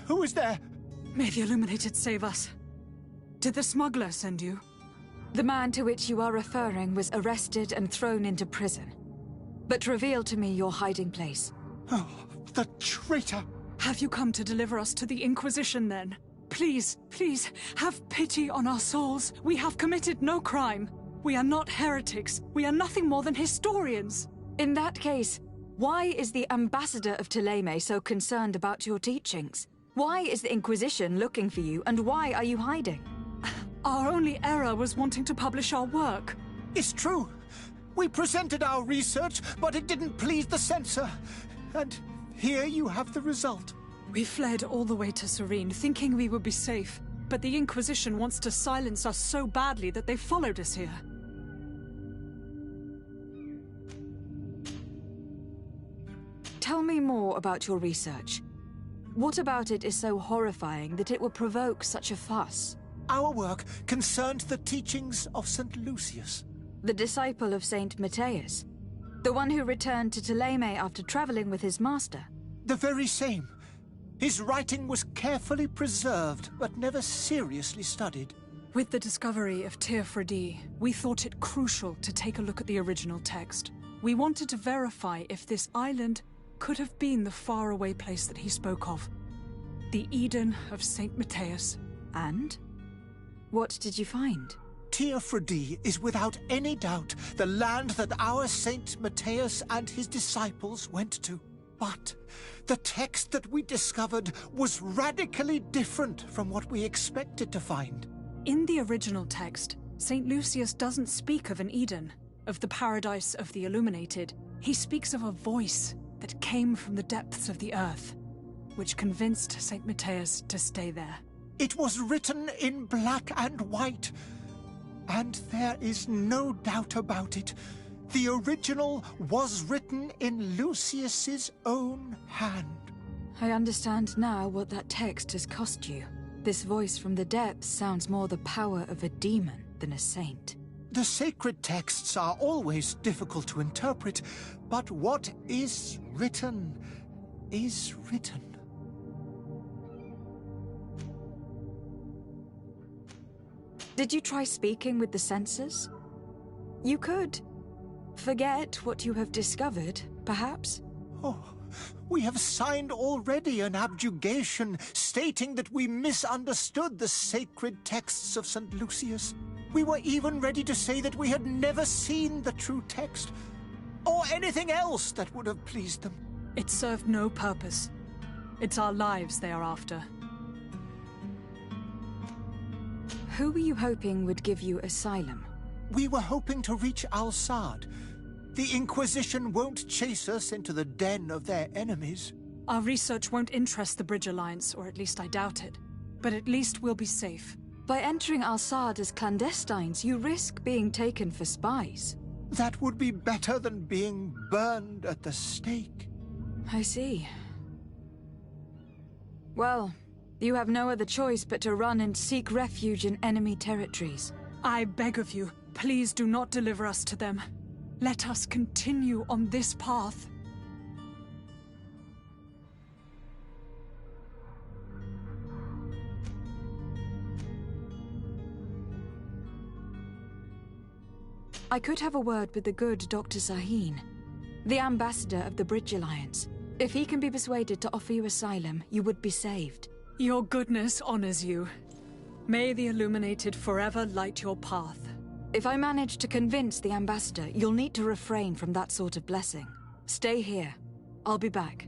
Who is there? May the Illuminated save us. Did the smuggler send you? The man to which you are referring was arrested and thrown into prison. But reveal to me your hiding place. Oh, the traitor! Have you come to deliver us to the Inquisition, then? Please, please, have pity on our souls. We have committed no crime. We are not heretics. We are nothing more than historians. In that case, why is the ambassador of Thélème so concerned about your teachings? Why is the Inquisition looking for you, and why are you hiding? Our only error was wanting to publish our work. It's true. We presented our research, but it didn't please the censor. And here you have the result. We fled all the way to Serene, thinking we would be safe. But the Inquisition wants to silence us so badly that they followed us here. Tell me more about your research. What about it is so horrifying that it would provoke such a fuss? Our work concerned the teachings of St. Lucius. The disciple of St. Matthias? The one who returned to Thélème after traveling with his master? The very same. His writing was carefully preserved, but never seriously studied. With the discovery of Teofredi, we thought it crucial to take a look at the original text. We wanted to verify if this island could have been the faraway place that he spoke of. The Eden of St. Matthias. And? What did you find? Teofredi is without any doubt the land that our Saint Matthias and his disciples went to. But the text that we discovered was radically different from what we expected to find. In the original text, St. Lucius doesn't speak of an Eden, of the paradise of the Illuminated. He speaks of a voice that came from the depths of the earth, which convinced St. Matthias to stay there. It was written in black and white, and there is no doubt about it. The original was written in Lucius's own hand. I understand now what that text has cost you. This voice from the depths sounds more the power of a demon than a saint. The sacred texts are always difficult to interpret, but what is written is written. Did you try speaking with the censors? You could. Forget what you have discovered, perhaps? Oh, we have signed already an abjugation stating that we misunderstood the sacred texts of St. Lucius. We were even ready to say that we had never seen the true text, or anything else that would have pleased them. It served no purpose. It's our lives they are after. Who were you hoping would give you asylum? We were hoping to reach Al-Sad. The Inquisition won't chase us into the den of their enemies. Our research won't interest the Bridge Alliance, or at least I doubt it. But at least we'll be safe. By entering Al-Sad as clandestines, you risk being taken for spies. That would be better than being burned at the stake. I see. Well, you have no other choice but to run and seek refuge in enemy territories. I beg of you, please do not deliver us to them. Let us continue on this path. I could have a word with the good Dr. Serene, the ambassador of the Bridge Alliance. If he can be persuaded to offer you asylum, you would be saved. Your goodness honors you. May the Illuminated forever light your path. If I manage to convince the ambassador, you'll need to refrain from that sort of blessing. Stay here. I'll be back.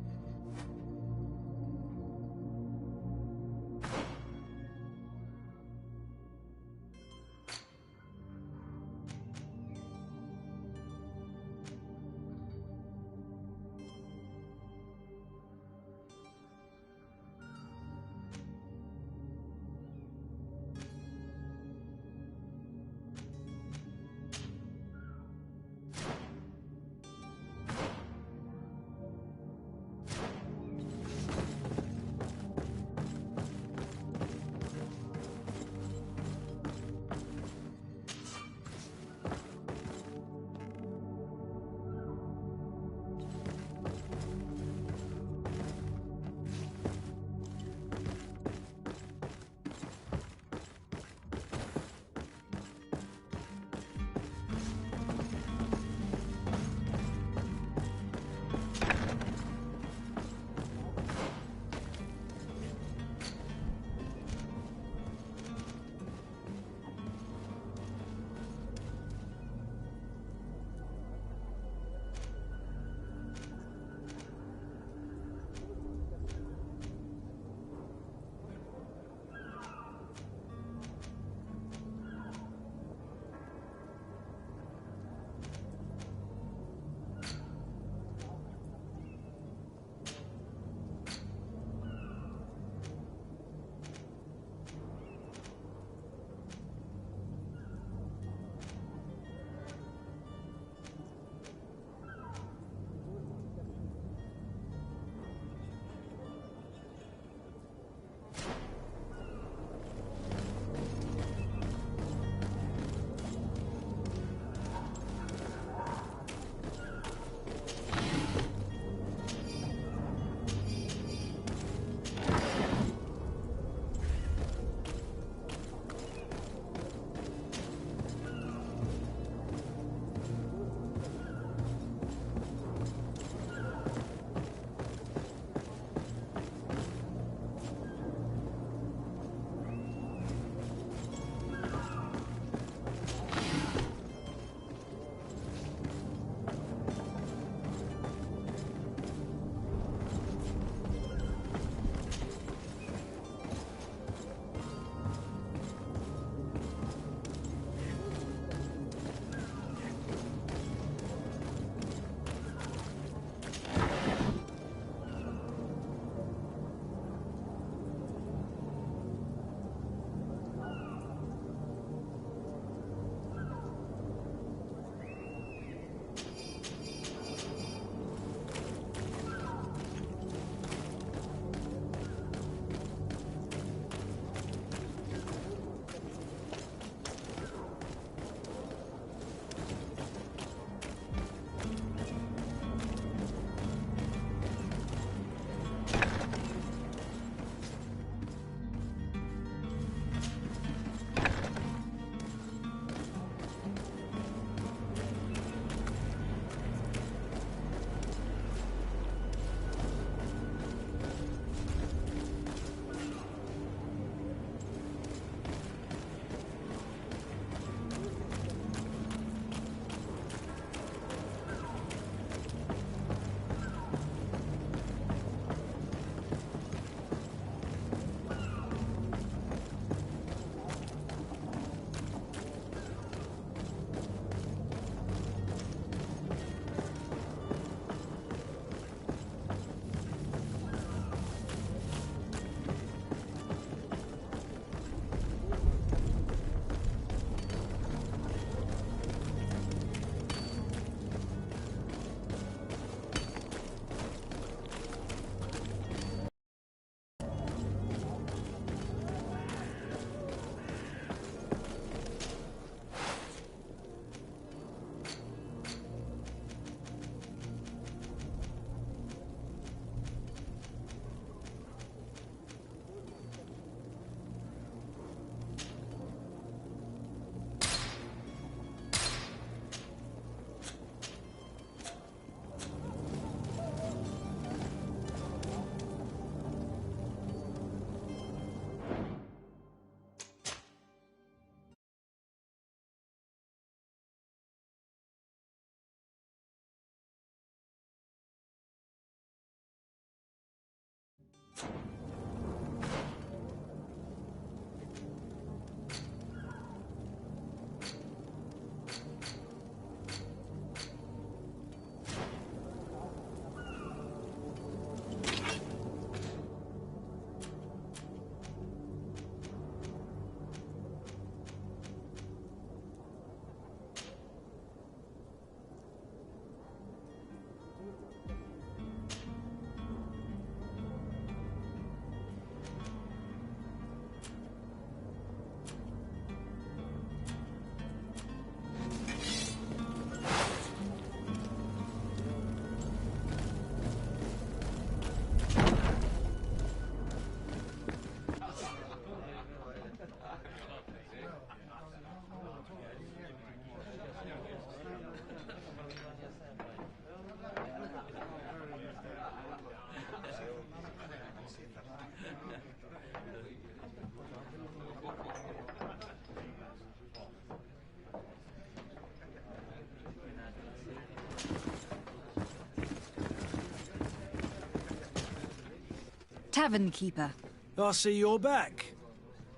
Tavern keeper. I see you're back.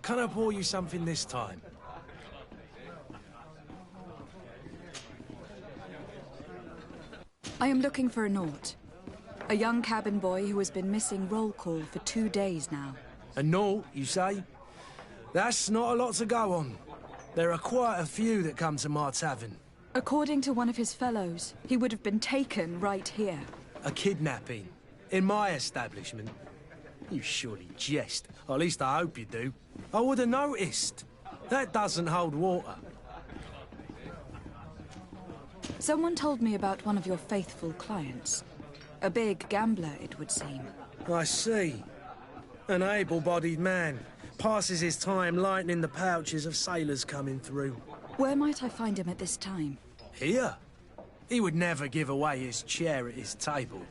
Can I pour you something this time? I am looking for a Naut. A young cabin boy who has been missing roll call for 2 days now. A Naut, you say? That's not a lot to go on. There are quite a few that come to my tavern. According to one of his fellows, he would have been taken right here. A kidnapping? In my establishment? You surely jest. Or at least I hope you do. I would have noticed. That doesn't hold water. Someone told me about one of your faithful clients. A big gambler, it would seem. I see. An able-bodied man. Passes his time lightening the pouches of sailors coming through. Where might I find him at this time? Here? He would never give away his chair at his table.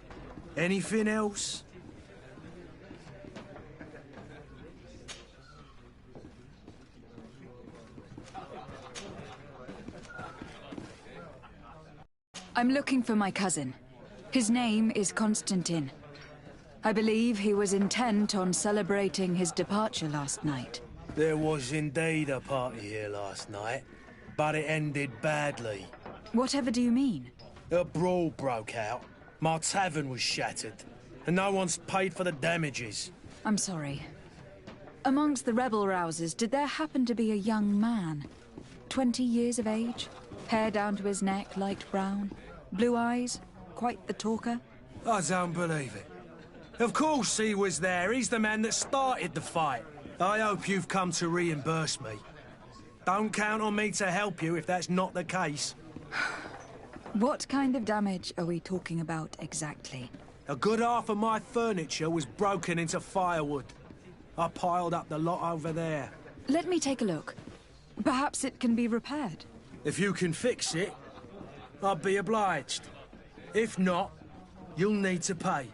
Anything else? I'm looking for my cousin. His name is Constantine. I believe he was intent on celebrating his departure last night. There was indeed a party here last night, but it ended badly. Whatever do you mean? A brawl broke out. My tavern was shattered, and no one's paid for the damages. I'm sorry. Amongst the rebel rousers, did there happen to be a young man? 20 years of age? Hair down to his neck, light brown? Blue eyes? Quite the talker? I don't believe it. Of course he was there. He's the man that started the fight. I hope you've come to reimburse me. Don't count on me to help you if that's not the case. What kind of damage are we talking about exactly? A good half of my furniture was broken into firewood. I piled up the lot over there. Let me take a look. Perhaps it can be repaired. If you can fix it, I'd be obliged. If not, you'll need to pay.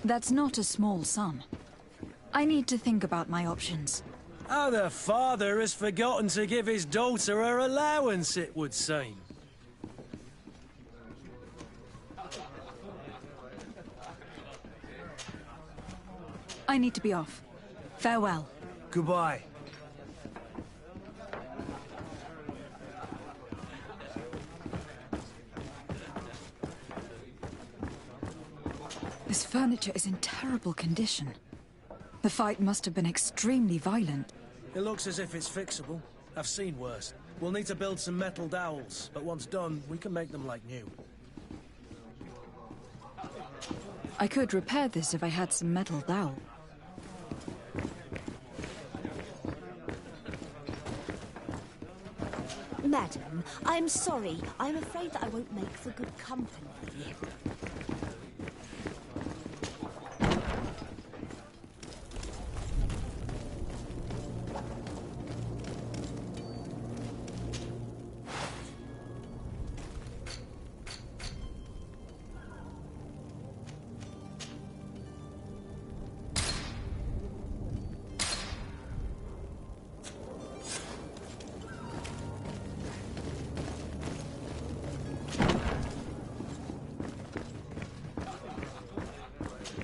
That's not a small sum. I need to think about my options. Oh, the father has forgotten to give his daughter her allowance, it would seem. I need to be off. Farewell. Goodbye. This furniture is in terrible condition. The fight must have been extremely violent. It looks as if it's fixable. I've seen worse. We'll need to build some metal dowels, but once done, we can make them like new. I could repair this if I had some metal dowel. Madam, I'm sorry. I'm afraid that I won't make for good company.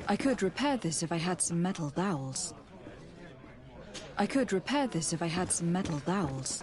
I could repair this if I had some metal dowels. I could repair this if I had some metal dowels.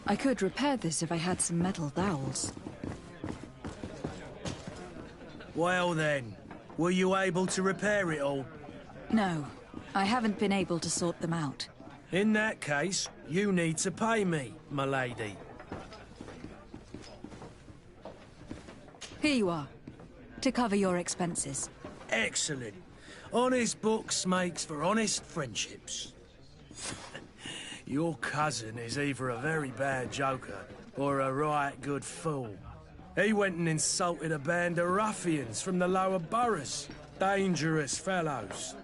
I could repair this if I had some metal dowels. Well then, were you able to repair it all? No. I haven't been able to sort them out. In that case, you need to pay me, my lady. Here you are, to cover your expenses. Excellent. Honest books makes for honest friendships. Your cousin is either a very bad joker or a right good fool. He went and insulted a band of ruffians from the lower boroughs. Dangerous fellows.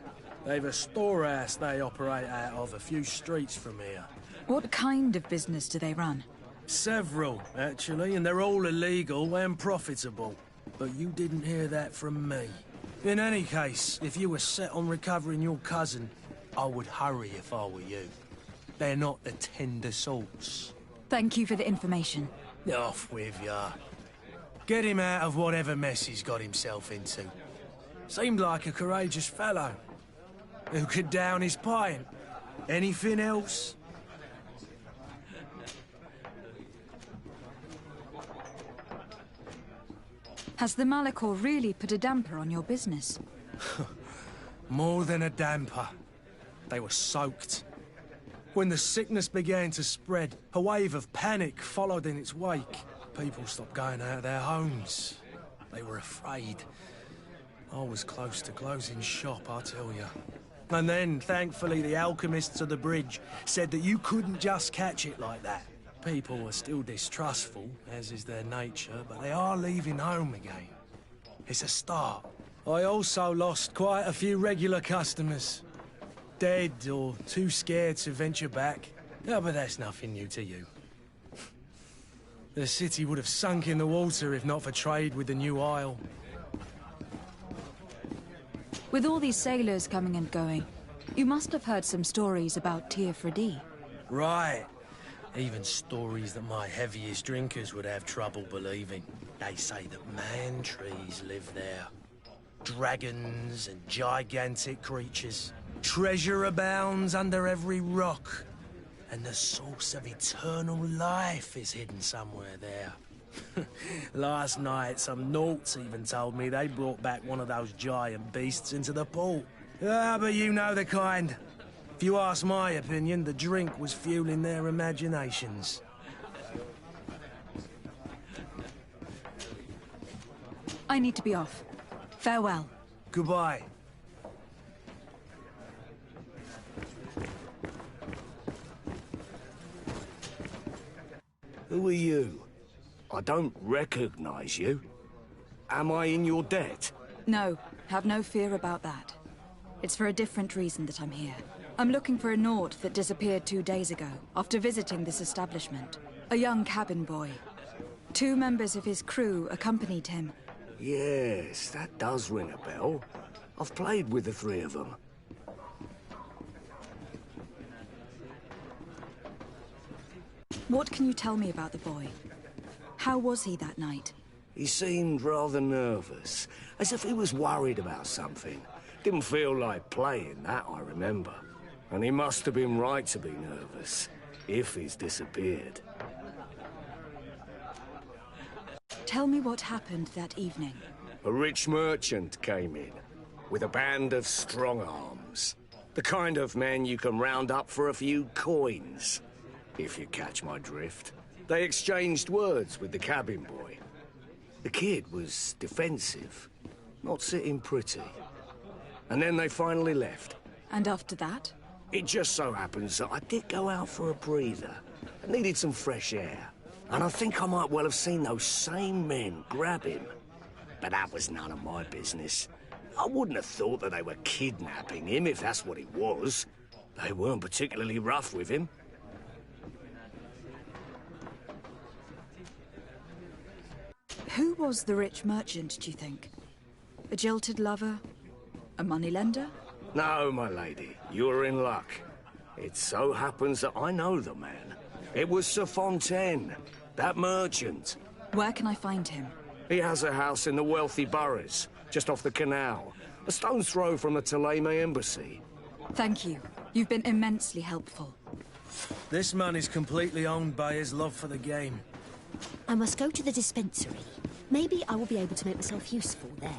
They've a storehouse they operate out of a few streets from here. What kind of business do they run? Several, actually, and they're all illegal and profitable. But you didn't hear that from me. In any case, if you were set on recovering your cousin, I would hurry if I were you. They're not the tender sorts. Thank you for the information. Off with ya. Get him out of whatever mess he's got himself into. Seemed like a courageous fellow. Who could down his pint? Anything else? Has the Malachor really put a damper on your business? More than a damper. They were soaked. When the sickness began to spread, a wave of panic followed in its wake. People stopped going out of their homes. They were afraid. I was close to closing shop, I tell you. And then, thankfully, the alchemists of the bridge said that you couldn't just catch it like that. People were still distrustful, as is their nature, but they are leaving home again. It's a start. I also lost quite a few regular customers. Dead or too scared to venture back. No, but that's nothing new to you. The city would have sunk in the water if not for trade with the New Isle. With all these sailors coming and going, you must have heard some stories about Teofredi. Right. Even stories that my heaviest drinkers would have trouble believing. They say that man-trees live there. Dragons and gigantic creatures. Treasure abounds under every rock. And the source of eternal life is hidden somewhere there. Last night, some Nauts even told me they brought back one of those giant beasts into the port. Ah, but you know the kind. If you ask my opinion, the drink was fueling their imaginations. I need to be off. Farewell. Goodbye. Who are you? I don't recognize you. Am I in your debt? No, have no fear about that. It's for a different reason that I'm here. I'm looking for a Naut that disappeared 2 days ago, after visiting this establishment. A young cabin boy. 2 members of his crew accompanied him. Yes, that does ring a bell. I've played with the 3 of them. What can you tell me about the boy? How was he that night? He seemed rather nervous, as if he was worried about something. Didn't feel like playing, that I remember. And he must have been right to be nervous, if he's disappeared. Tell me what happened that evening. A rich merchant came in, with a band of strong arms. The kind of men you can round up for a few coins, if you catch my drift. They exchanged words with the cabin boy. The kid was defensive, not sitting pretty. And then they finally left. And after that? It just so happens that I did go out for a breather. I needed some fresh air. And I think I might well have seen those same men grab him. But that was none of my business. I wouldn't have thought that they were kidnapping him, if that's what it was. They weren't particularly rough with him. Who was the rich merchant, do you think? A jilted lover? A moneylender? No, my lady, you're in luck. It so happens that I know the man. It was Sir Fontaine, that merchant. Where can I find him? He has a house in the wealthy boroughs, just off the canal. A stone's throw from the Thélème embassy. Thank you. You've been immensely helpful. This man is completely owned by his love for the game. I must go to the dispensary. Maybe I will be able to make myself useful there.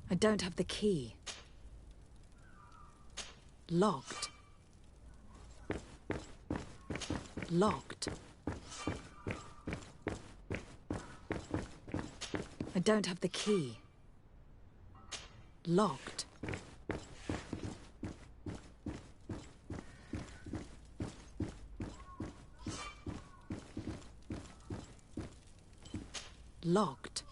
I don't have the key. Locked. Locked. I don't have the key. Locked. Locked.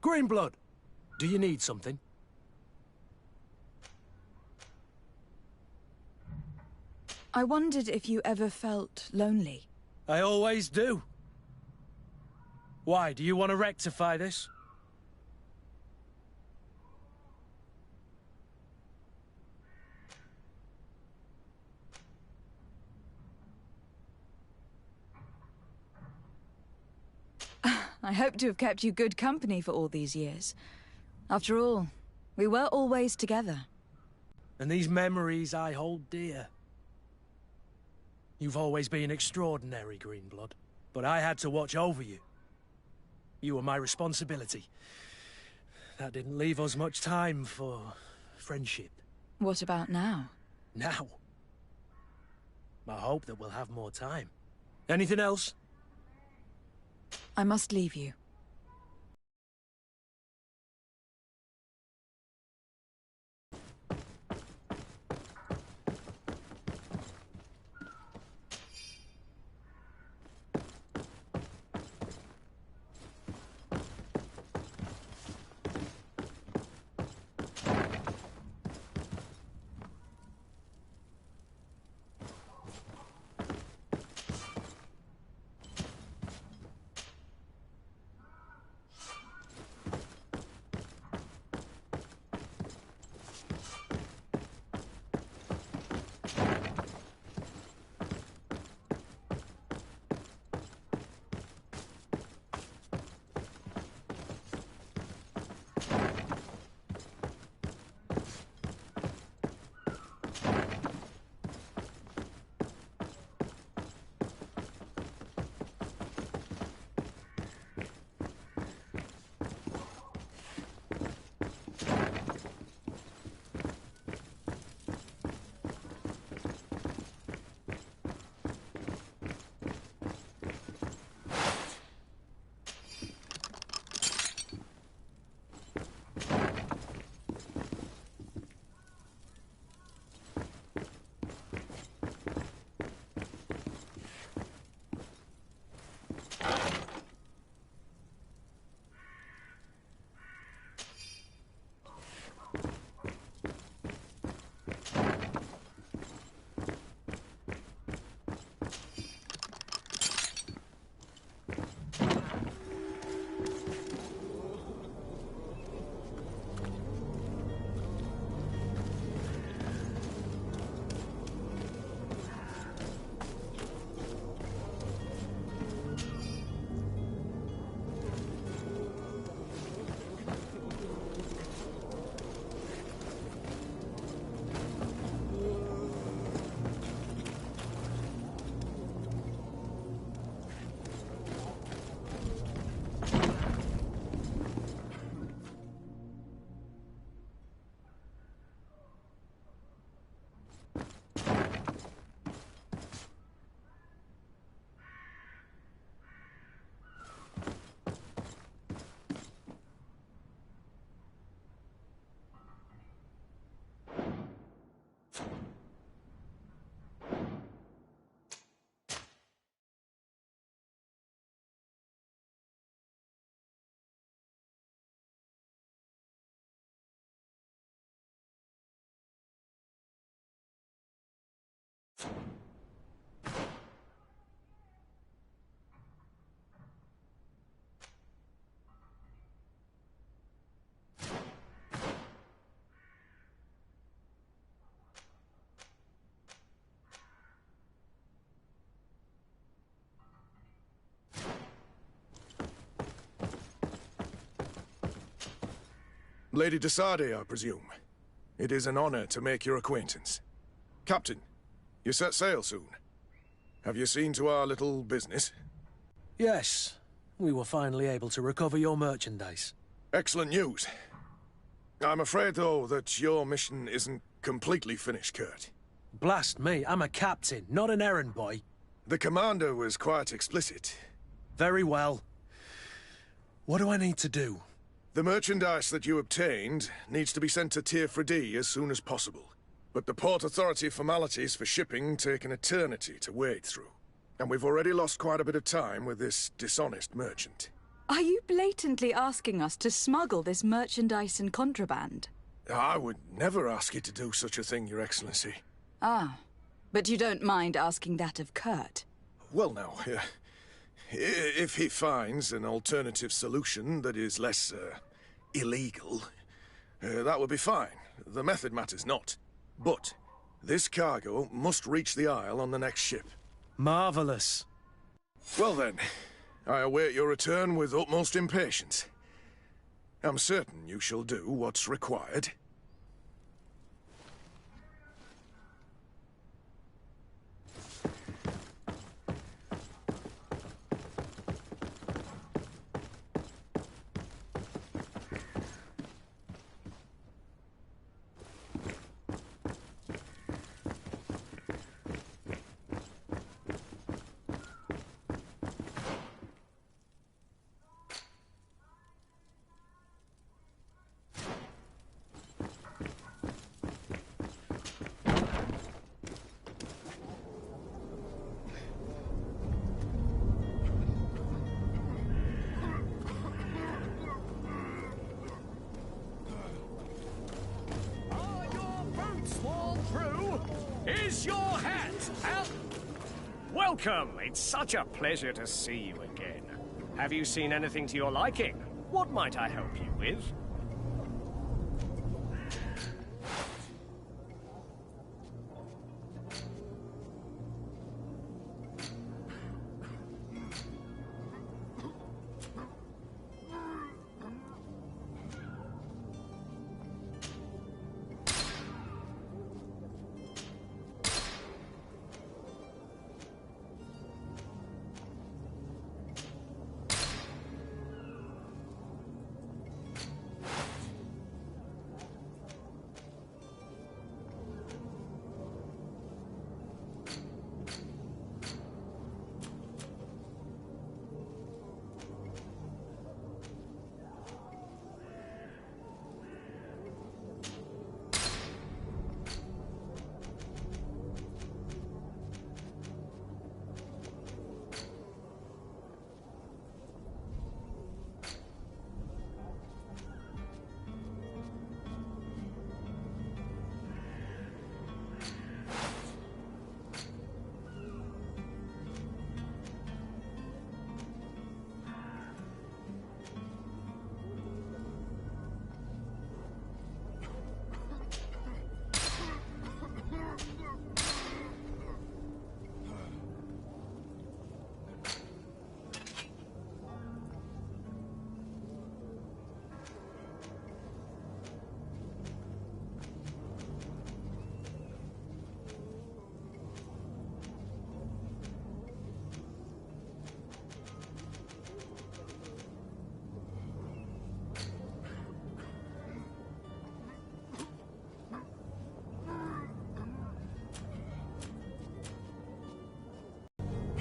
Greenblood, do you need something? I wondered if you ever felt lonely. I always do. Why, do you want to rectify this? I hope to have kept you good company for all these years. After all, we were always together. And these memories I hold dear. You've always been extraordinary, Greenblood, but I had to watch over you. You were my responsibility. That didn't leave us much time for friendship. What about now? Now? I hope that we'll have more time. Anything else? I must leave you. Lady de Sardet, I presume. It is an honor to make your acquaintance. Captain, you set sail soon. Have you seen to our little business? Yes. We were finally able to recover your merchandise. Excellent news. I'm afraid, though, that your mission isn't completely finished, Kurt. Blast me, I'm a captain, not an errand boy. The commander was quite explicit. Very well. What do I need to do? The merchandise that you obtained needs to be sent to Tier 4D as soon as possible. But the Port Authority formalities for shipping take an eternity to wade through. And we've already lost quite a bit of time with this dishonest merchant. Are you blatantly asking us to smuggle this merchandise and contraband? I would never ask you to do such a thing, Your Excellency. Ah, but you don't mind asking that of Kurt? Well, now, if he finds an alternative solution that is less, illegal, that would be fine. The method matters not. But this cargo must reach the Isle on the next ship. Marvelous. Well then, I await your return with utmost impatience. I'm certain you shall do what's required. Is your hat out? Welcome! It's such a pleasure to see you again. Have you seen anything to your liking? What might I help you with?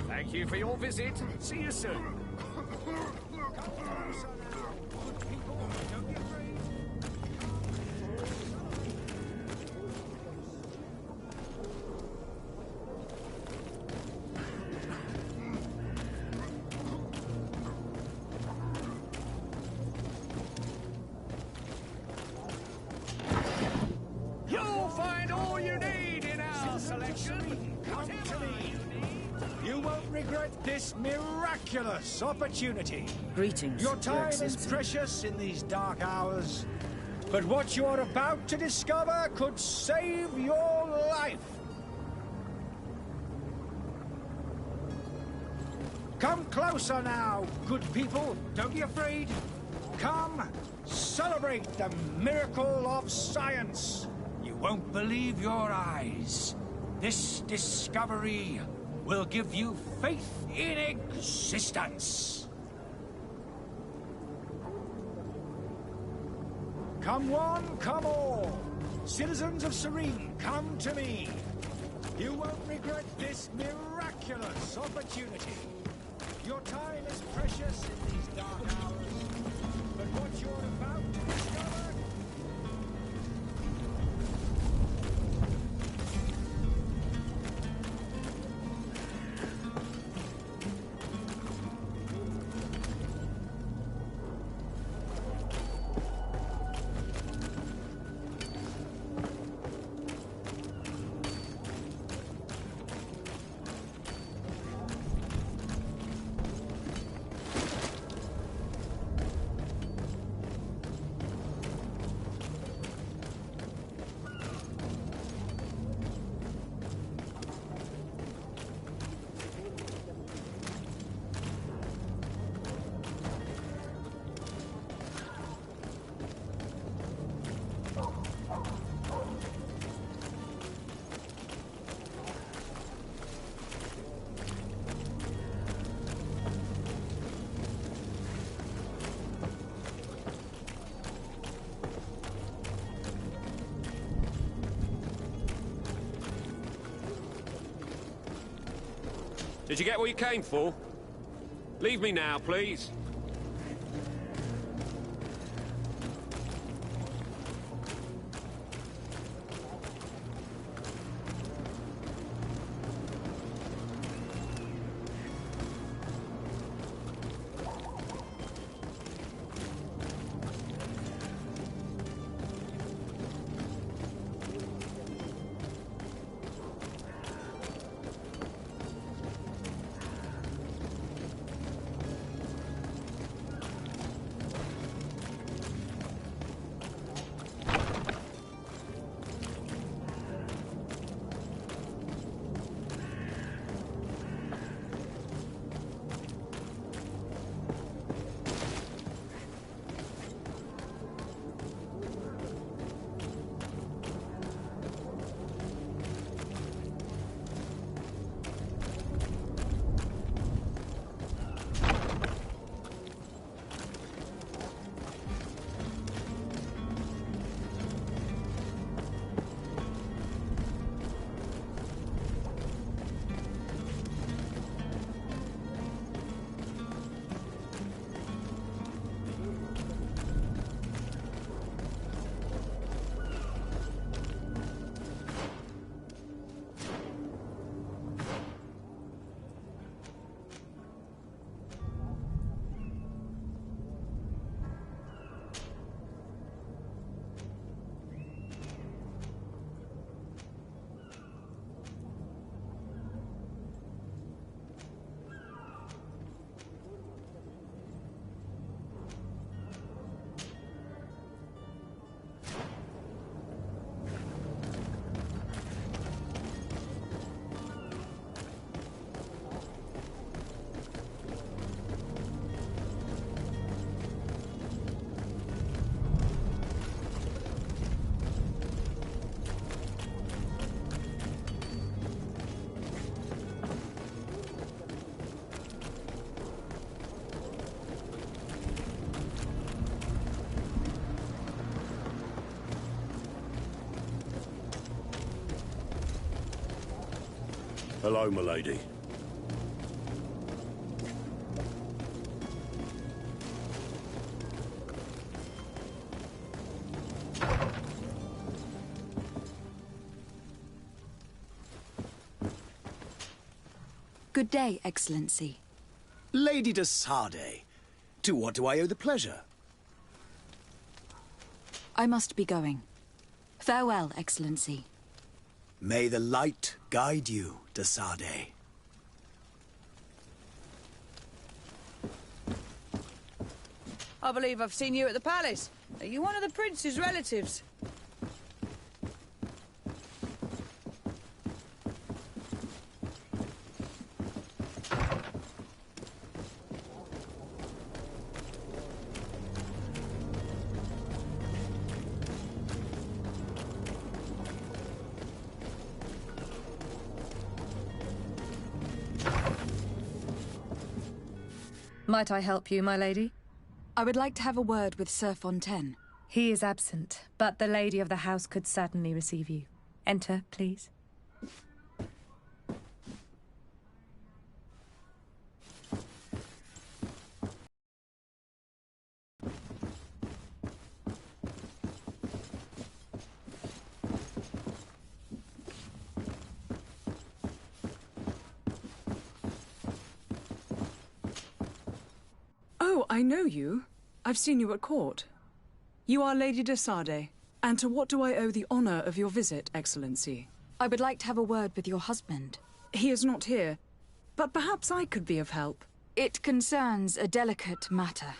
Thank you for your visit. See you soon. You'll find all you need in our selection. Whatever you need. You won't regret this miraculous opportunity. Greetings, Your Your time is Excellency. precious in these dark hours, but what you are about to discover could save your life. Come closer now, good people. Don't be afraid. Come, celebrate the miracle of science. You won't believe your eyes. This discovery will give you faith in existence. Come one, come all. Citizens of Serene, come to me. You won't regret this miraculous opportunity. Your time is precious in these dark hours, but what you're about to discover... Did you get what you came for? Leave me now, please. Hello, milady. Good day, Excellency. Lady de Sardet, to what do I owe the pleasure? I must be going. Farewell, Excellency. May the light guide you, de Sardet. I believe I've seen you at the palace. Are you one of the prince's relatives? Might I help you, my lady? I would like to have a word with Sir Fontaine. He is absent, but the lady of the house could certainly receive you. Enter, please. Oh, I know you. I've seen you at court. You are Lady de Sade. And to what do I owe the honor of your visit, Excellency? I would like to have a word with your husband. He is not here, but perhaps I could be of help. It concerns a delicate matter.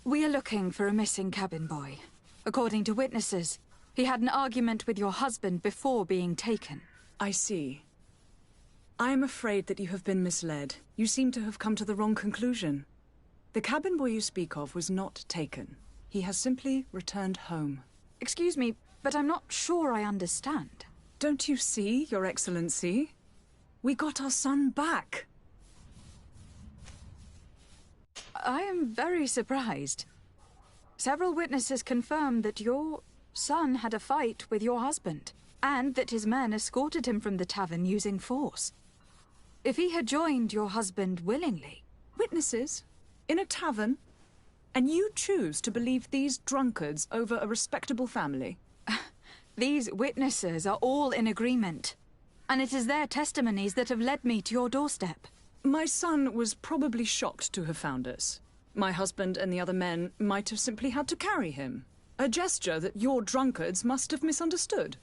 We are looking for a missing cabin boy. According to witnesses, he had an argument with your husband before being taken. I see. I am afraid that you have been misled. You seem to have come to the wrong conclusion. The cabin boy you speak of was not taken. He has simply returned home. Excuse me, but I'm not sure I understand. Don't you see, Your Excellency? We got our son back. I am very surprised. Several witnesses confirmed that your son had a fight with your husband, and that his men escorted him from the tavern using force. If he had joined your husband willingly... Witnesses? In a tavern? And you choose to believe these drunkards over a respectable family? These witnesses are all in agreement, and it is their testimonies that have led me to your doorstep. My son was probably shocked to have found us. My husband and the other men might have simply had to carry him. A gesture that your drunkards must have misunderstood.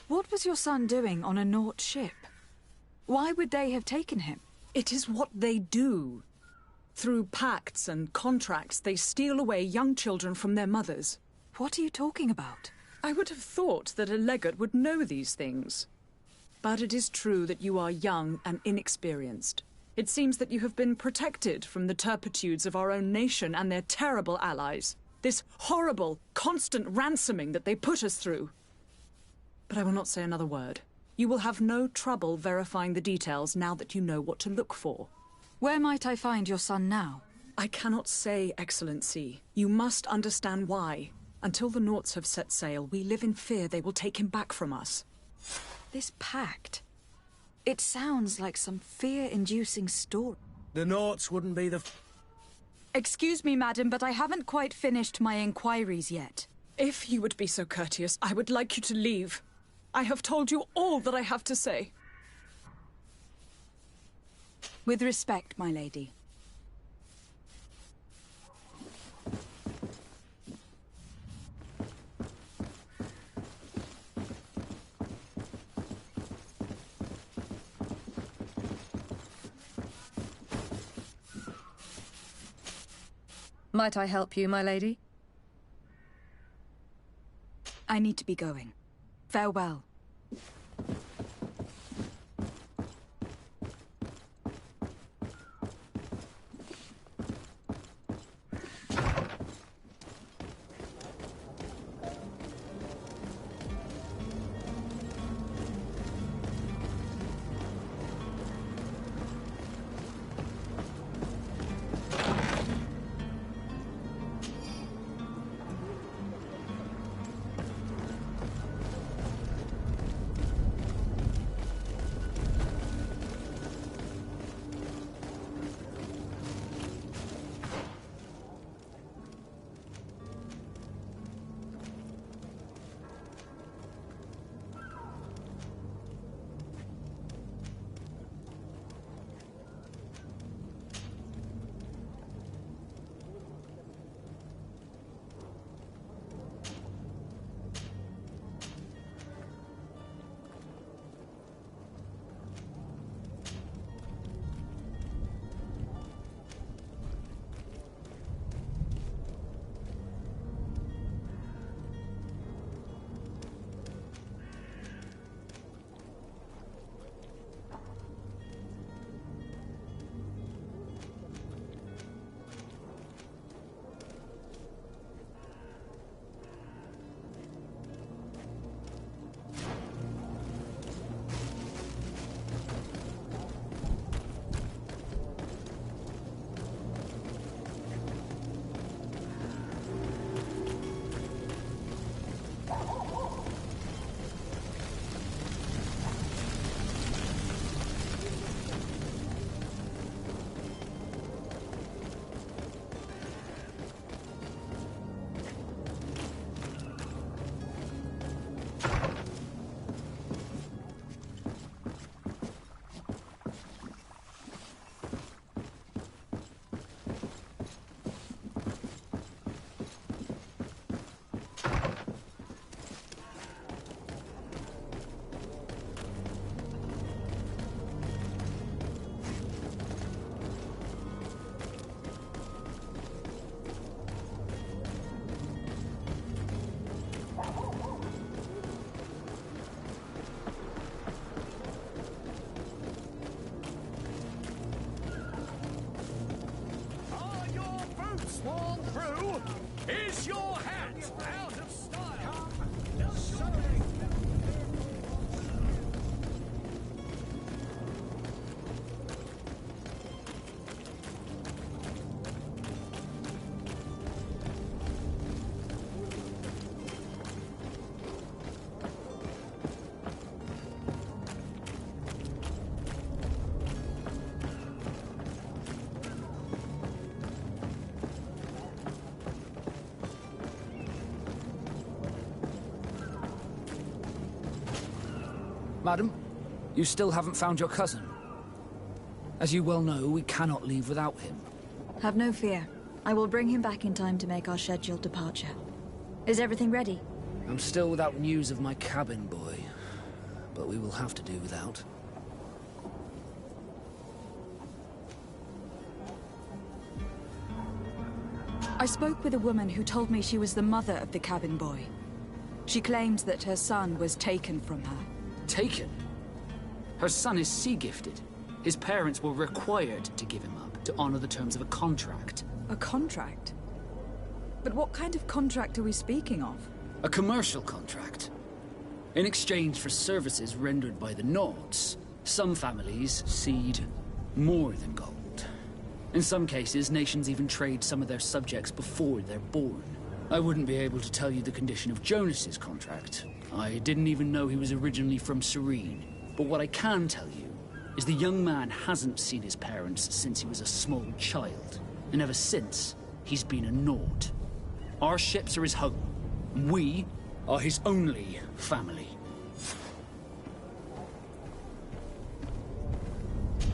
What was your son doing on a Naut ship? Why would they have taken him? It is what they do. Through pacts and contracts, they steal away young children from their mothers. What are you talking about? I would have thought that a legate would know these things. But it is true that you are young and inexperienced. It seems that you have been protected from the turpitudes of our own nation and their terrible allies. This horrible, constant ransoming that they put us through. But I will not say another word. You will have no trouble verifying the details now that you know what to look for. Where might I find your son now? I cannot say, Excellency. You must understand why. Until the Nauts have set sail, we live in fear they will take him back from us. This pact... It sounds like some fear-inducing story. The Nauts wouldn't be the... Excuse me, madam, but I haven't quite finished my inquiries yet. If you would be so courteous, I would like you to leave. I have told you all that I have to say. With respect, my lady. Might I help you, my lady? I need to be going. Farewell. on through. Is your hat out of style? Madam, you still haven't found your cousin. As you well know, we cannot leave without him. Have no fear. I will bring him back in time to make our scheduled departure. Is everything ready? I'm still without news of my cabin boy, but we will have to do without. I spoke with a woman who told me she was the mother of the cabin boy. She claims that her son was taken from her. Taken? Her son is sea-gifted. His parents were required to give him up to honor the terms of a contract. A contract? But what kind of contract are we speaking of? A commercial contract. In exchange for services rendered by the Nords, some families cede more than gold. In some cases, nations even trade some of their subjects before they're born. I wouldn't be able to tell you the condition of Jonas's contract. I didn't even know he was originally from Serene. But what I can tell you is the young man hasn't seen his parents since he was a small child. And ever since, he's been a Nord. Our ships are his home. We are his only family.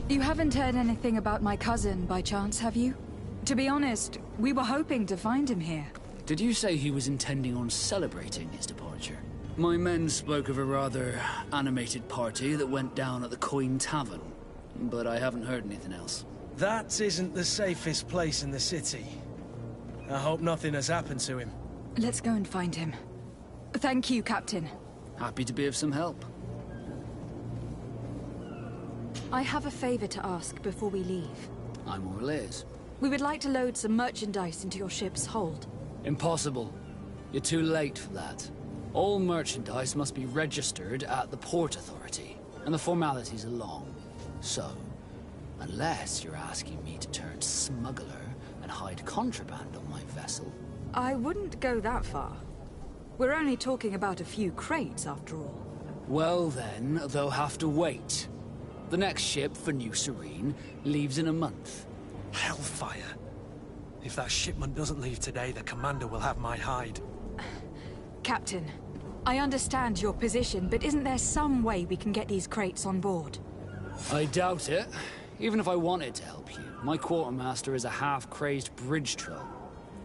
You haven't heard anything about my cousin, by chance, have you? To be honest, we were hoping to find him here. Did you say he was intending on celebrating his departure? My men spoke of a rather animated party that went down at the Coin Tavern, but I haven't heard anything else. That isn't the safest place in the city. I hope nothing has happened to him. Let's go and find him. Thank you, Captain. Happy to be of some help. I have a favor to ask before we leave. I'm all ears. We would like to load some merchandise into your ship's hold. Impossible. You're too late for that. All merchandise must be registered at the Port Authority, and the formalities are long. So, unless you're asking me to turn smuggler and hide contraband on my vessel... I wouldn't go that far. We're only talking about a few crates, after all. Well then, they'll have to wait. The next ship for New Serene leaves in a month. Hellfire. If that shipment doesn't leave today, the commander will have my hide. Captain, I understand your position, but isn't there some way we can get these crates on board? I doubt it. Even if I wanted to help you, my quartermaster is a half-crazed bridge troll.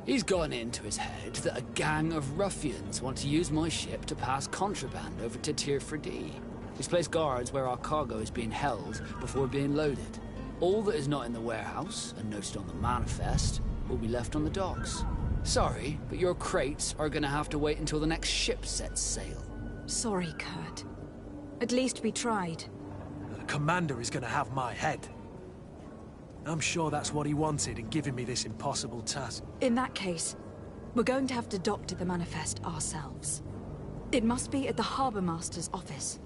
He's gotten it into his head that a gang of ruffians want to use my ship to pass contraband over to Tier 4D. He's placed guards where our cargo is being held before being loaded. All that is not in the warehouse, and noted on the manifest, will be left on the docks. Sorry, but your crates are gonna have to wait until the next ship sets sail. Sorry, Kurt. At least we tried. The commander is gonna have my head. I'm sure that's what he wanted in giving me this impossible task. In that case, we're going to have to doctor the manifest ourselves. It must be at the Harbour Master's office.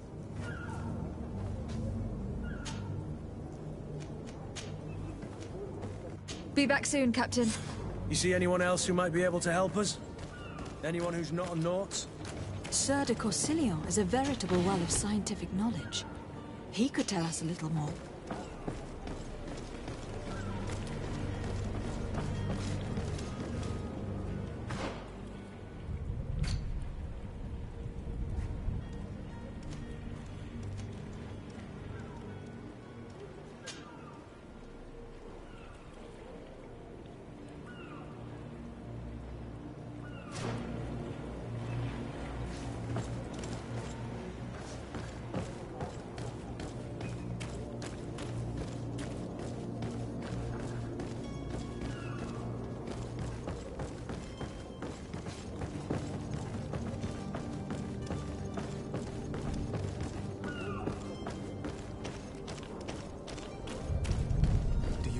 Be back soon, Captain. You see anyone else who might be able to help us? Anyone who's not a Naut? Sir de Corsilion is a veritable well of scientific knowledge. He could tell us a little more.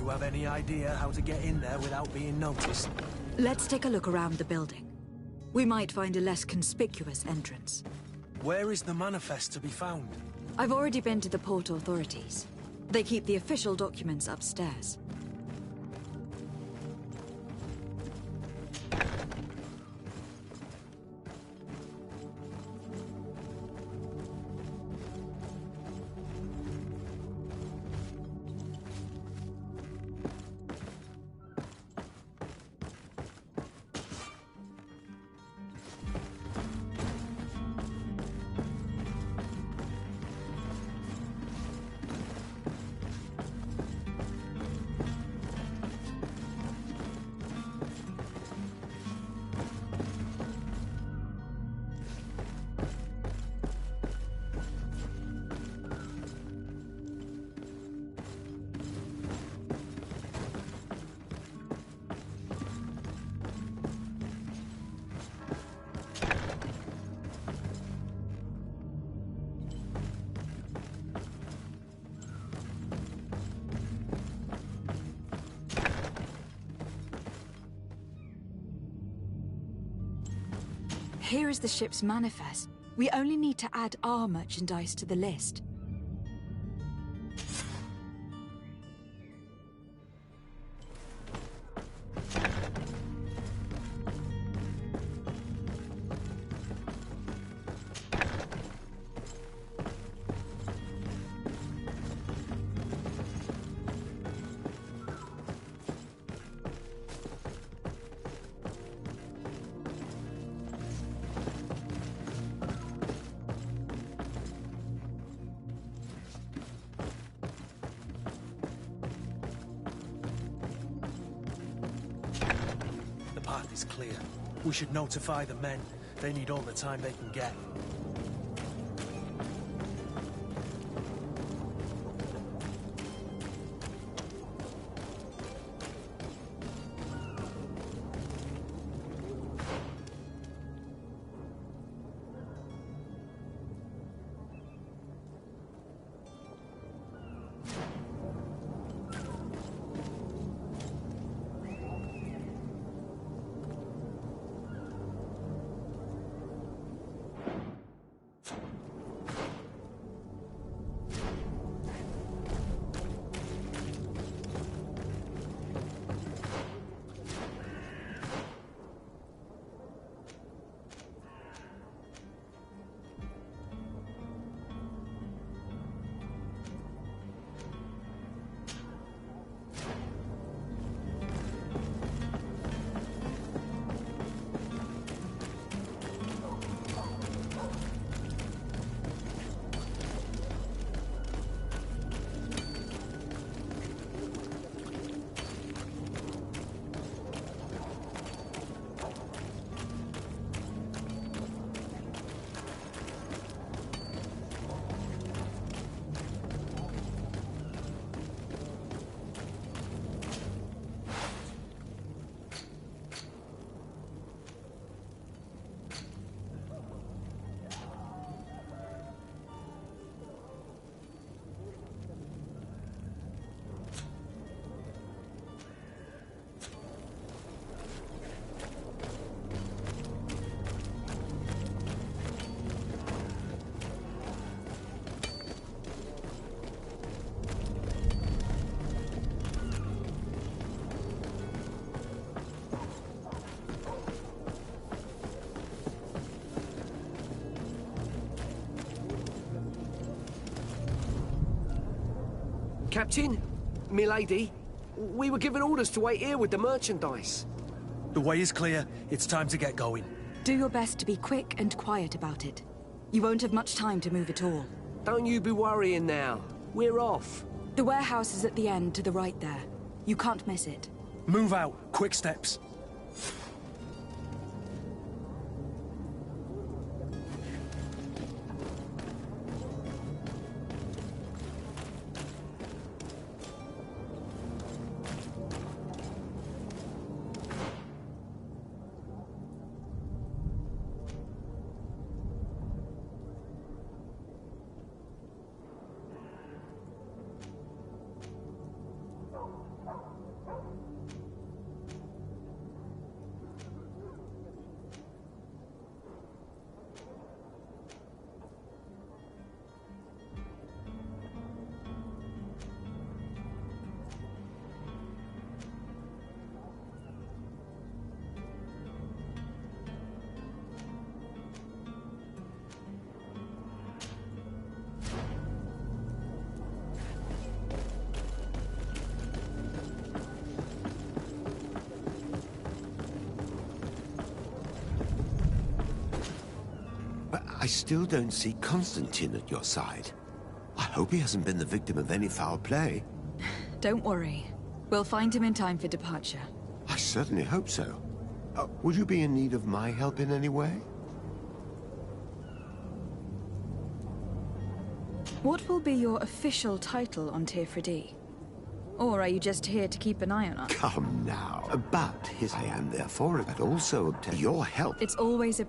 Have any idea how to get in there without being noticed? Let's take a look around the building. We might find a less conspicuous entrance. Where is the manifest to be found? I've already been to the port authorities. They keep the official documents upstairs. Here is the ship's manifest. We only need to add our merchandise to the list. Is clear. We should notify the men. They need all the time they can get. Captain, milady, we were given orders to wait here with the merchandise. The way is clear. It's time to get going. Do your best to be quick and quiet about it. You won't have much time to move at all. Don't you be worrying now. We're off. The warehouse is at the end to the right there. You can't miss it. Move out. Quick steps. I still don't see Constantine at your side. I hope he hasn't been the victim of any foul play. Don't worry. We'll find him in time for departure. I certainly hope so. Would you be in need of my help in any way? What will be your official title on Teofridi? Or are you just here to keep an eye on us? Come now. But I am therefore, but also obtain your help. It's always a...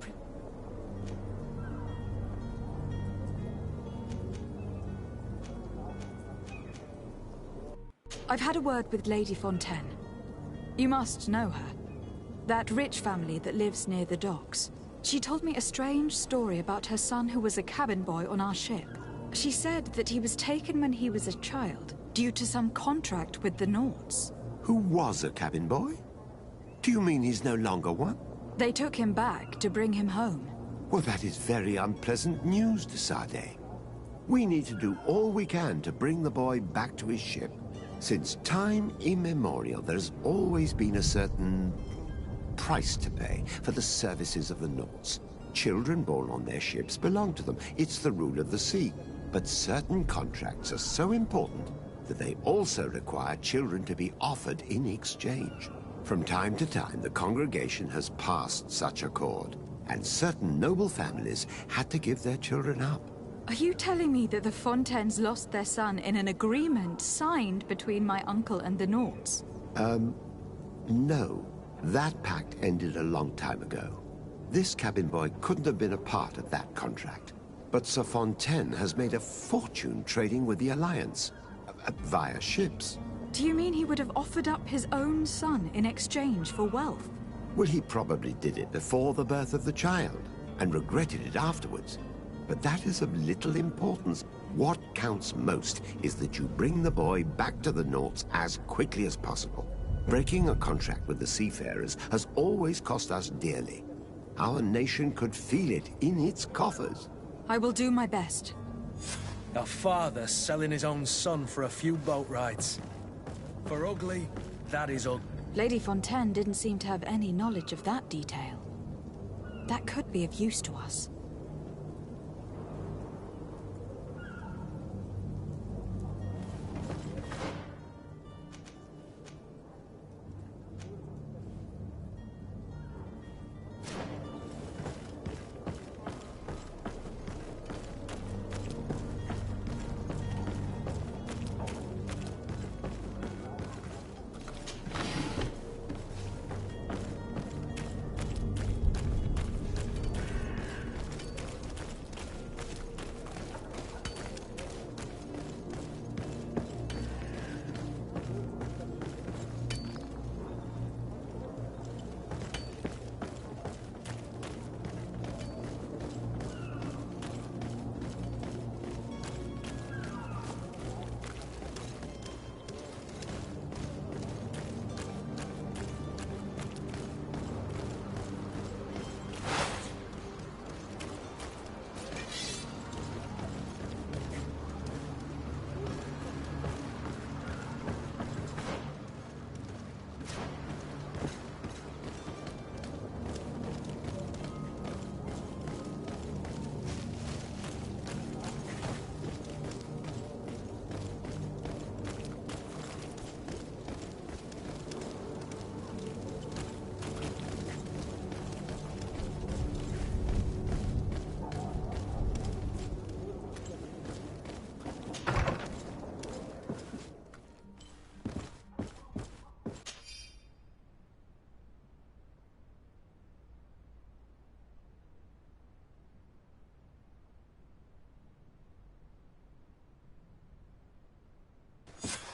I've had a word with Lady Fontaine. You must know her. That rich family that lives near the docks. She told me a strange story about her son who was a cabin boy on our ship. She said that he was taken when he was a child, due to some contract with the Nords. Who was a cabin boy? Do you mean he's no longer one? They took him back to bring him home. Well, that is very unpleasant news, de Sade. We need to do all we can to bring the boy back to his ship. Since time immemorial, there's always been a certain price to pay for the services of the Nords. Children born on their ships belong to them. It's the rule of the sea. But certain contracts are so important that they also require children to be offered in exchange. From time to time, the congregation has passed such accord, and certain noble families had to give their children up. Are you telling me that the Fontaines lost their son in an agreement signed between my uncle and the Nords? No. That pact ended a long time ago. This cabin boy couldn't have been a part of that contract. But Sir Fontaine has made a fortune trading with the Alliance, via ships. Do you mean he would have offered up his own son in exchange for wealth? Well, he probably did it before the birth of the child, and regretted it afterwards. But that is of little importance. What counts most is that you bring the boy back to the Nords as quickly as possible. Breaking a contract with the seafarers has always cost us dearly. Our nation could feel it in its coffers. I will do my best. A father selling his own son for a few boat rides. For ugly, that is ugly. Lady Fontaine didn't seem to have any knowledge of that detail. That could be of use to us.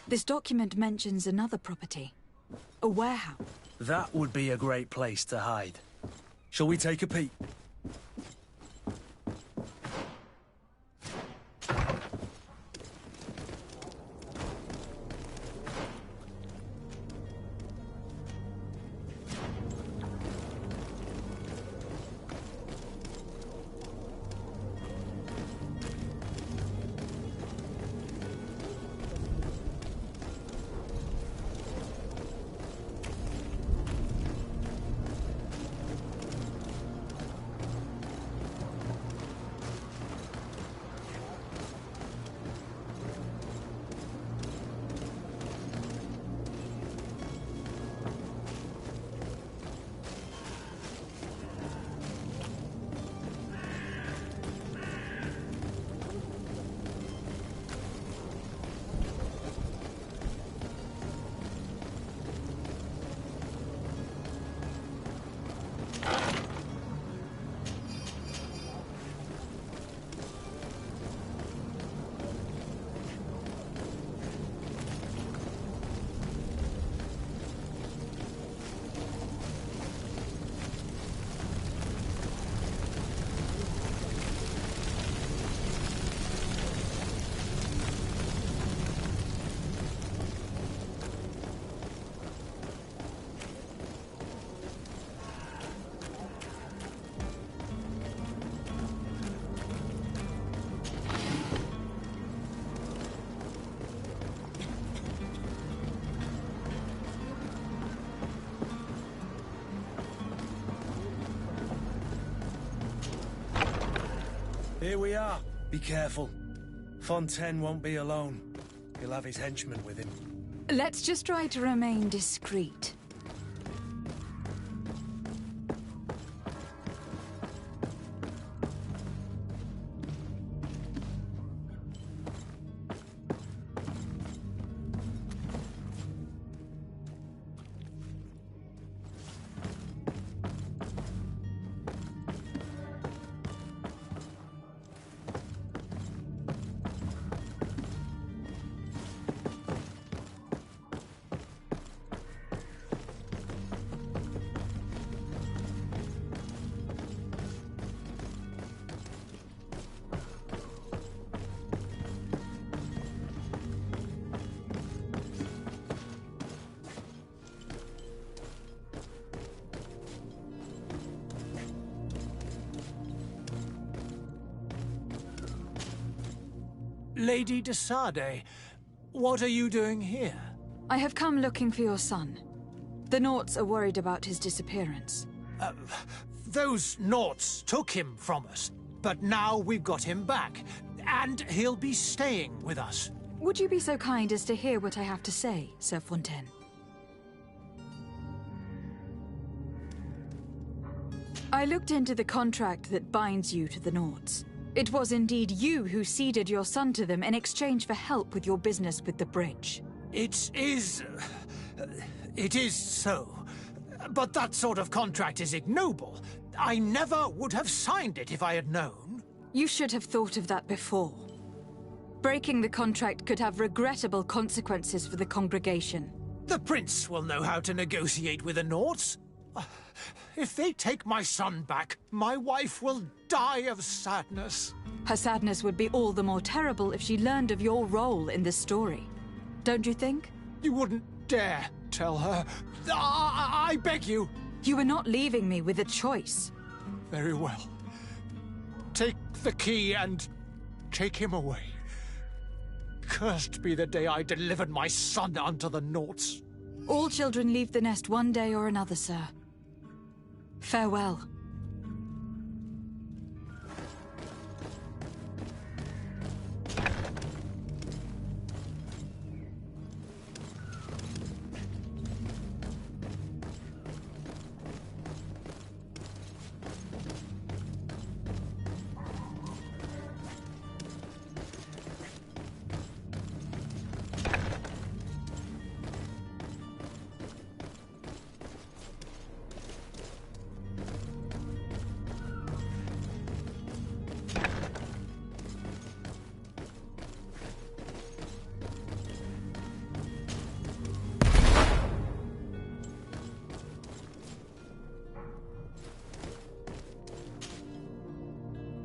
This document mentions another property. A warehouse. That would be a great place to hide. Shall we take a peek? Here we are. Be careful. Fontaine won't be alone. He'll have his henchmen with him. Let's just try to remain discreet. Lady de Sade, what are you doing here? I have come looking for your son. The Naughts are worried about his disappearance. Those Naughts took him from us, but now we've got him back, and he'll be staying with us. Would you be so kind as to hear what I have to say, Sir Fontaine? I looked into the contract that binds you to the Naughts. It was indeed you who ceded your son to them in exchange for help with your business with the bridge. It is so. But that sort of contract is ignoble. I never would have signed it if I had known. You should have thought of that before. Breaking the contract could have regrettable consequences for the congregation. The prince will know how to negotiate with the Naughts. If they take my son back, my wife will die of sadness. Her sadness would be all the more terrible if she learned of your role in this story. Don't you think? You wouldn't dare tell her. I beg you. You are not leaving me with a choice. Very well. Take the key and take him away. Cursed be the day I delivered my son unto the Naughts. All children leave the nest one day or another, sir. Farewell.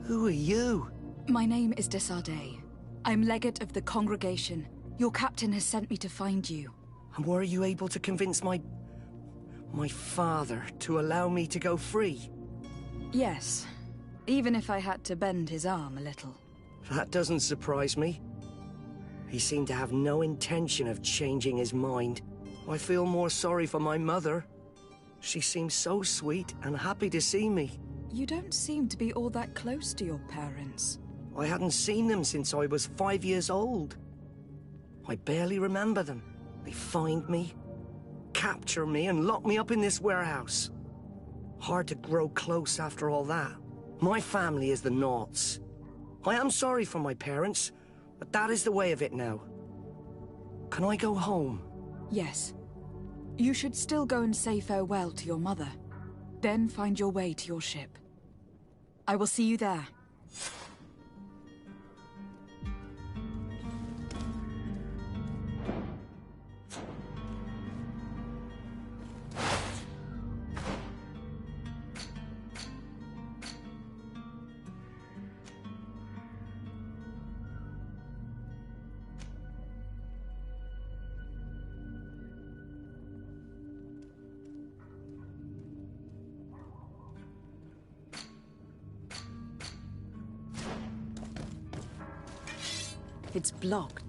Who are you? My name is de Sade. I'm legate of the congregation. Your captain has sent me to find you. And were you able to convince my father to allow me to go free? Yes. Even if I had to bend his arm a little. That doesn't surprise me. He seemed to have no intention of changing his mind. I feel more sorry for my mother. She seemed so sweet and happy to see me. You don't seem to be all that close to your parents. I hadn't seen them since I was 5 years old. I barely remember them. They find me, capture me, and lock me up in this warehouse. Hard to grow close after all that. My family is the Naughts. I am sorry for my parents, but that is the way of it now. Can I go home? Yes. You should still go and say farewell to your mother. Then find your way to your ship. I will see you there. It's blocked.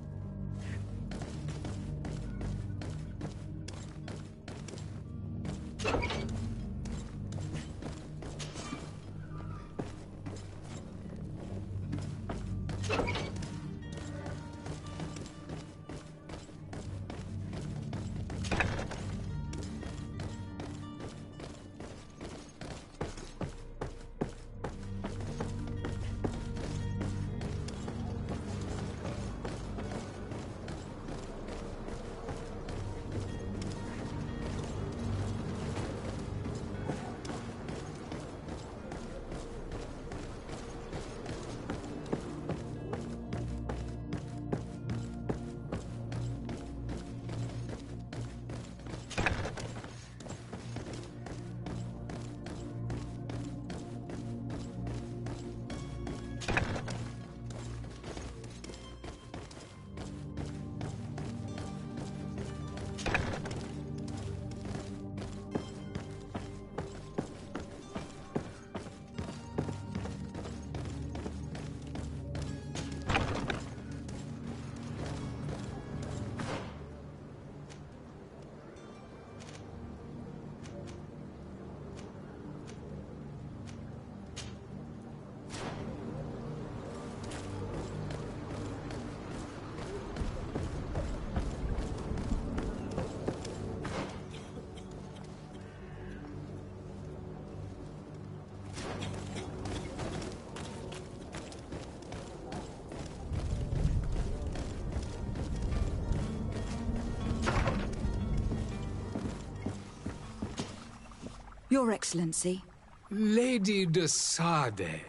Your Excellency. Lady de Sade,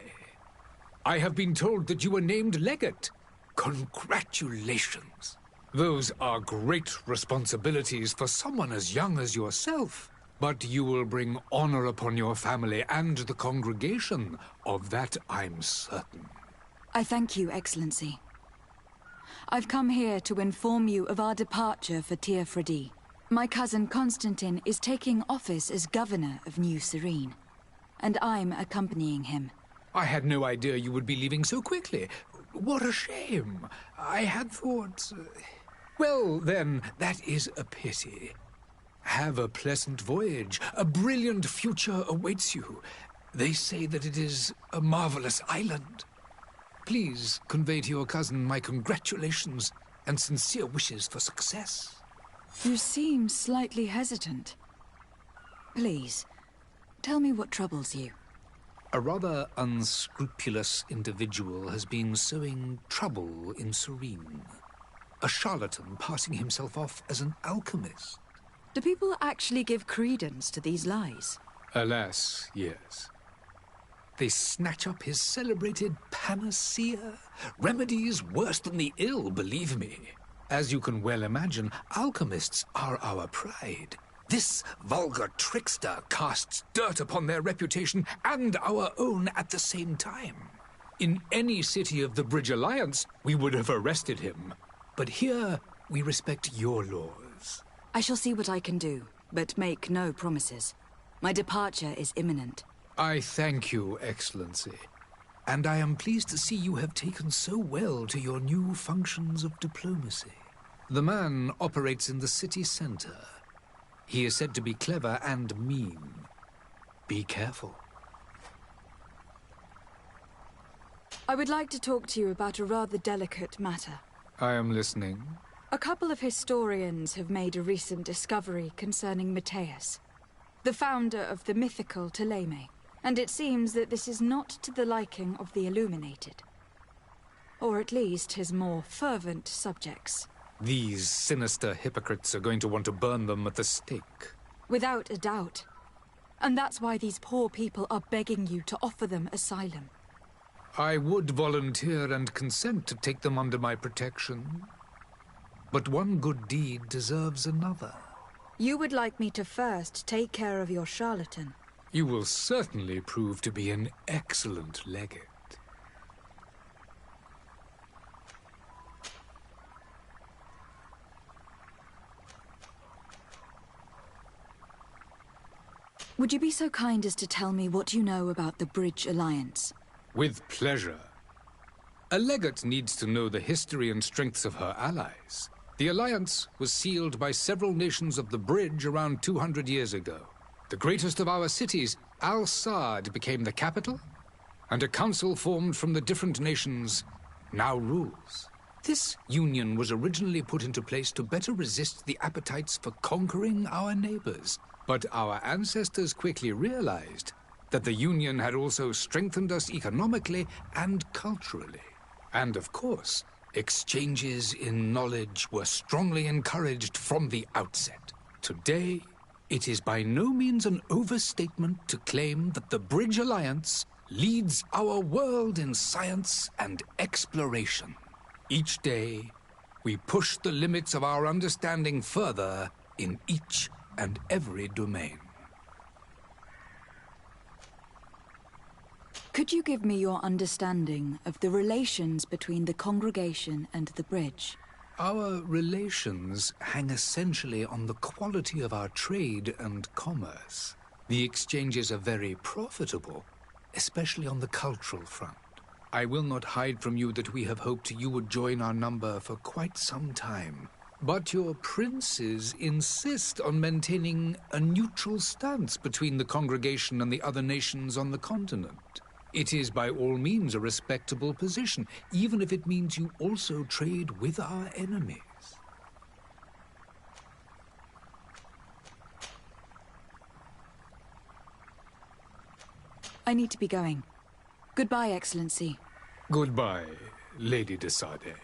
I have been told that you were named legate. Congratulations. Those are great responsibilities for someone as young as yourself. But you will bring honor upon your family and the congregation. Of that I'm certain. I thank you, Excellency. I've come here to inform you of our departure for Teofredi. My cousin Constantine is taking office as governor of New Serene, and I'm accompanying him. I had no idea you would be leaving so quickly. What a shame. I had thought... Well, then, that is a pity. Have a pleasant voyage. A brilliant future awaits you. They say that it is a marvelous island. Please convey to your cousin my congratulations and sincere wishes for success. You seem slightly hesitant. Please, tell me what troubles you. A rather unscrupulous individual has been sowing trouble in Serene. A charlatan passing himself off as an alchemist. Do people actually give credence to these lies? Alas, yes. They snatch up his celebrated panacea. Remedies worse than the ill, believe me. As you can well imagine, alchemists are our pride. This vulgar trickster casts dirt upon their reputation and our own at the same time. In any city of the Bridge Alliance, we would have arrested him. But here, we respect your laws. I shall see what I can do, but make no promises. My departure is imminent. I thank you, Excellency. And I am pleased to see you have taken so well to your new functions of diplomacy. The man operates in the city center. He is said to be clever and mean. Be careful. I would like to talk to you about a rather delicate matter. I am listening. A couple of historians have made a recent discovery concerning Matthias, the founder of the mythical Thélème, and it seems that this is not to the liking of the Illuminated. Or at least his more fervent subjects. These sinister hypocrites are going to want to burn them at the stake. Without a doubt. And that's why these poor people are begging you to offer them asylum. I would volunteer and consent to take them under my protection. But one good deed deserves another. You would like me to first take care of your charlatan. You will certainly prove to be an excellent legate. Would you be so kind as to tell me what you know about the Bridge Alliance? With pleasure. A legate needs to know the history and strengths of her allies. The alliance was sealed by several nations of the Bridge around 200 years ago. The greatest of our cities, Al-Saad, became the capital, and a council formed from the different nations now rules. This union was originally put into place to better resist the appetites for conquering our neighbors. But our ancestors quickly realized that the Union had also strengthened us economically and culturally. And of course, exchanges in knowledge were strongly encouraged from the outset. Today, it is by no means an overstatement to claim that the Bridge Alliance leads our world in science and exploration. Each day, we push the limits of our understanding further in each and every domain. Could you give me your understanding of the relations between the congregation and the Bridge? Our relations hang essentially on the quality of our trade and commerce. The exchanges are very profitable, especially on the cultural front. I will not hide from you that we have hoped you would join our number for quite some time. But your princes insist on maintaining a neutral stance between the congregation and the other nations on the continent. It is by all means a respectable position, even if it means you also trade with our enemies. I need to be going. Goodbye, Excellency. Goodbye, Lady de Sade.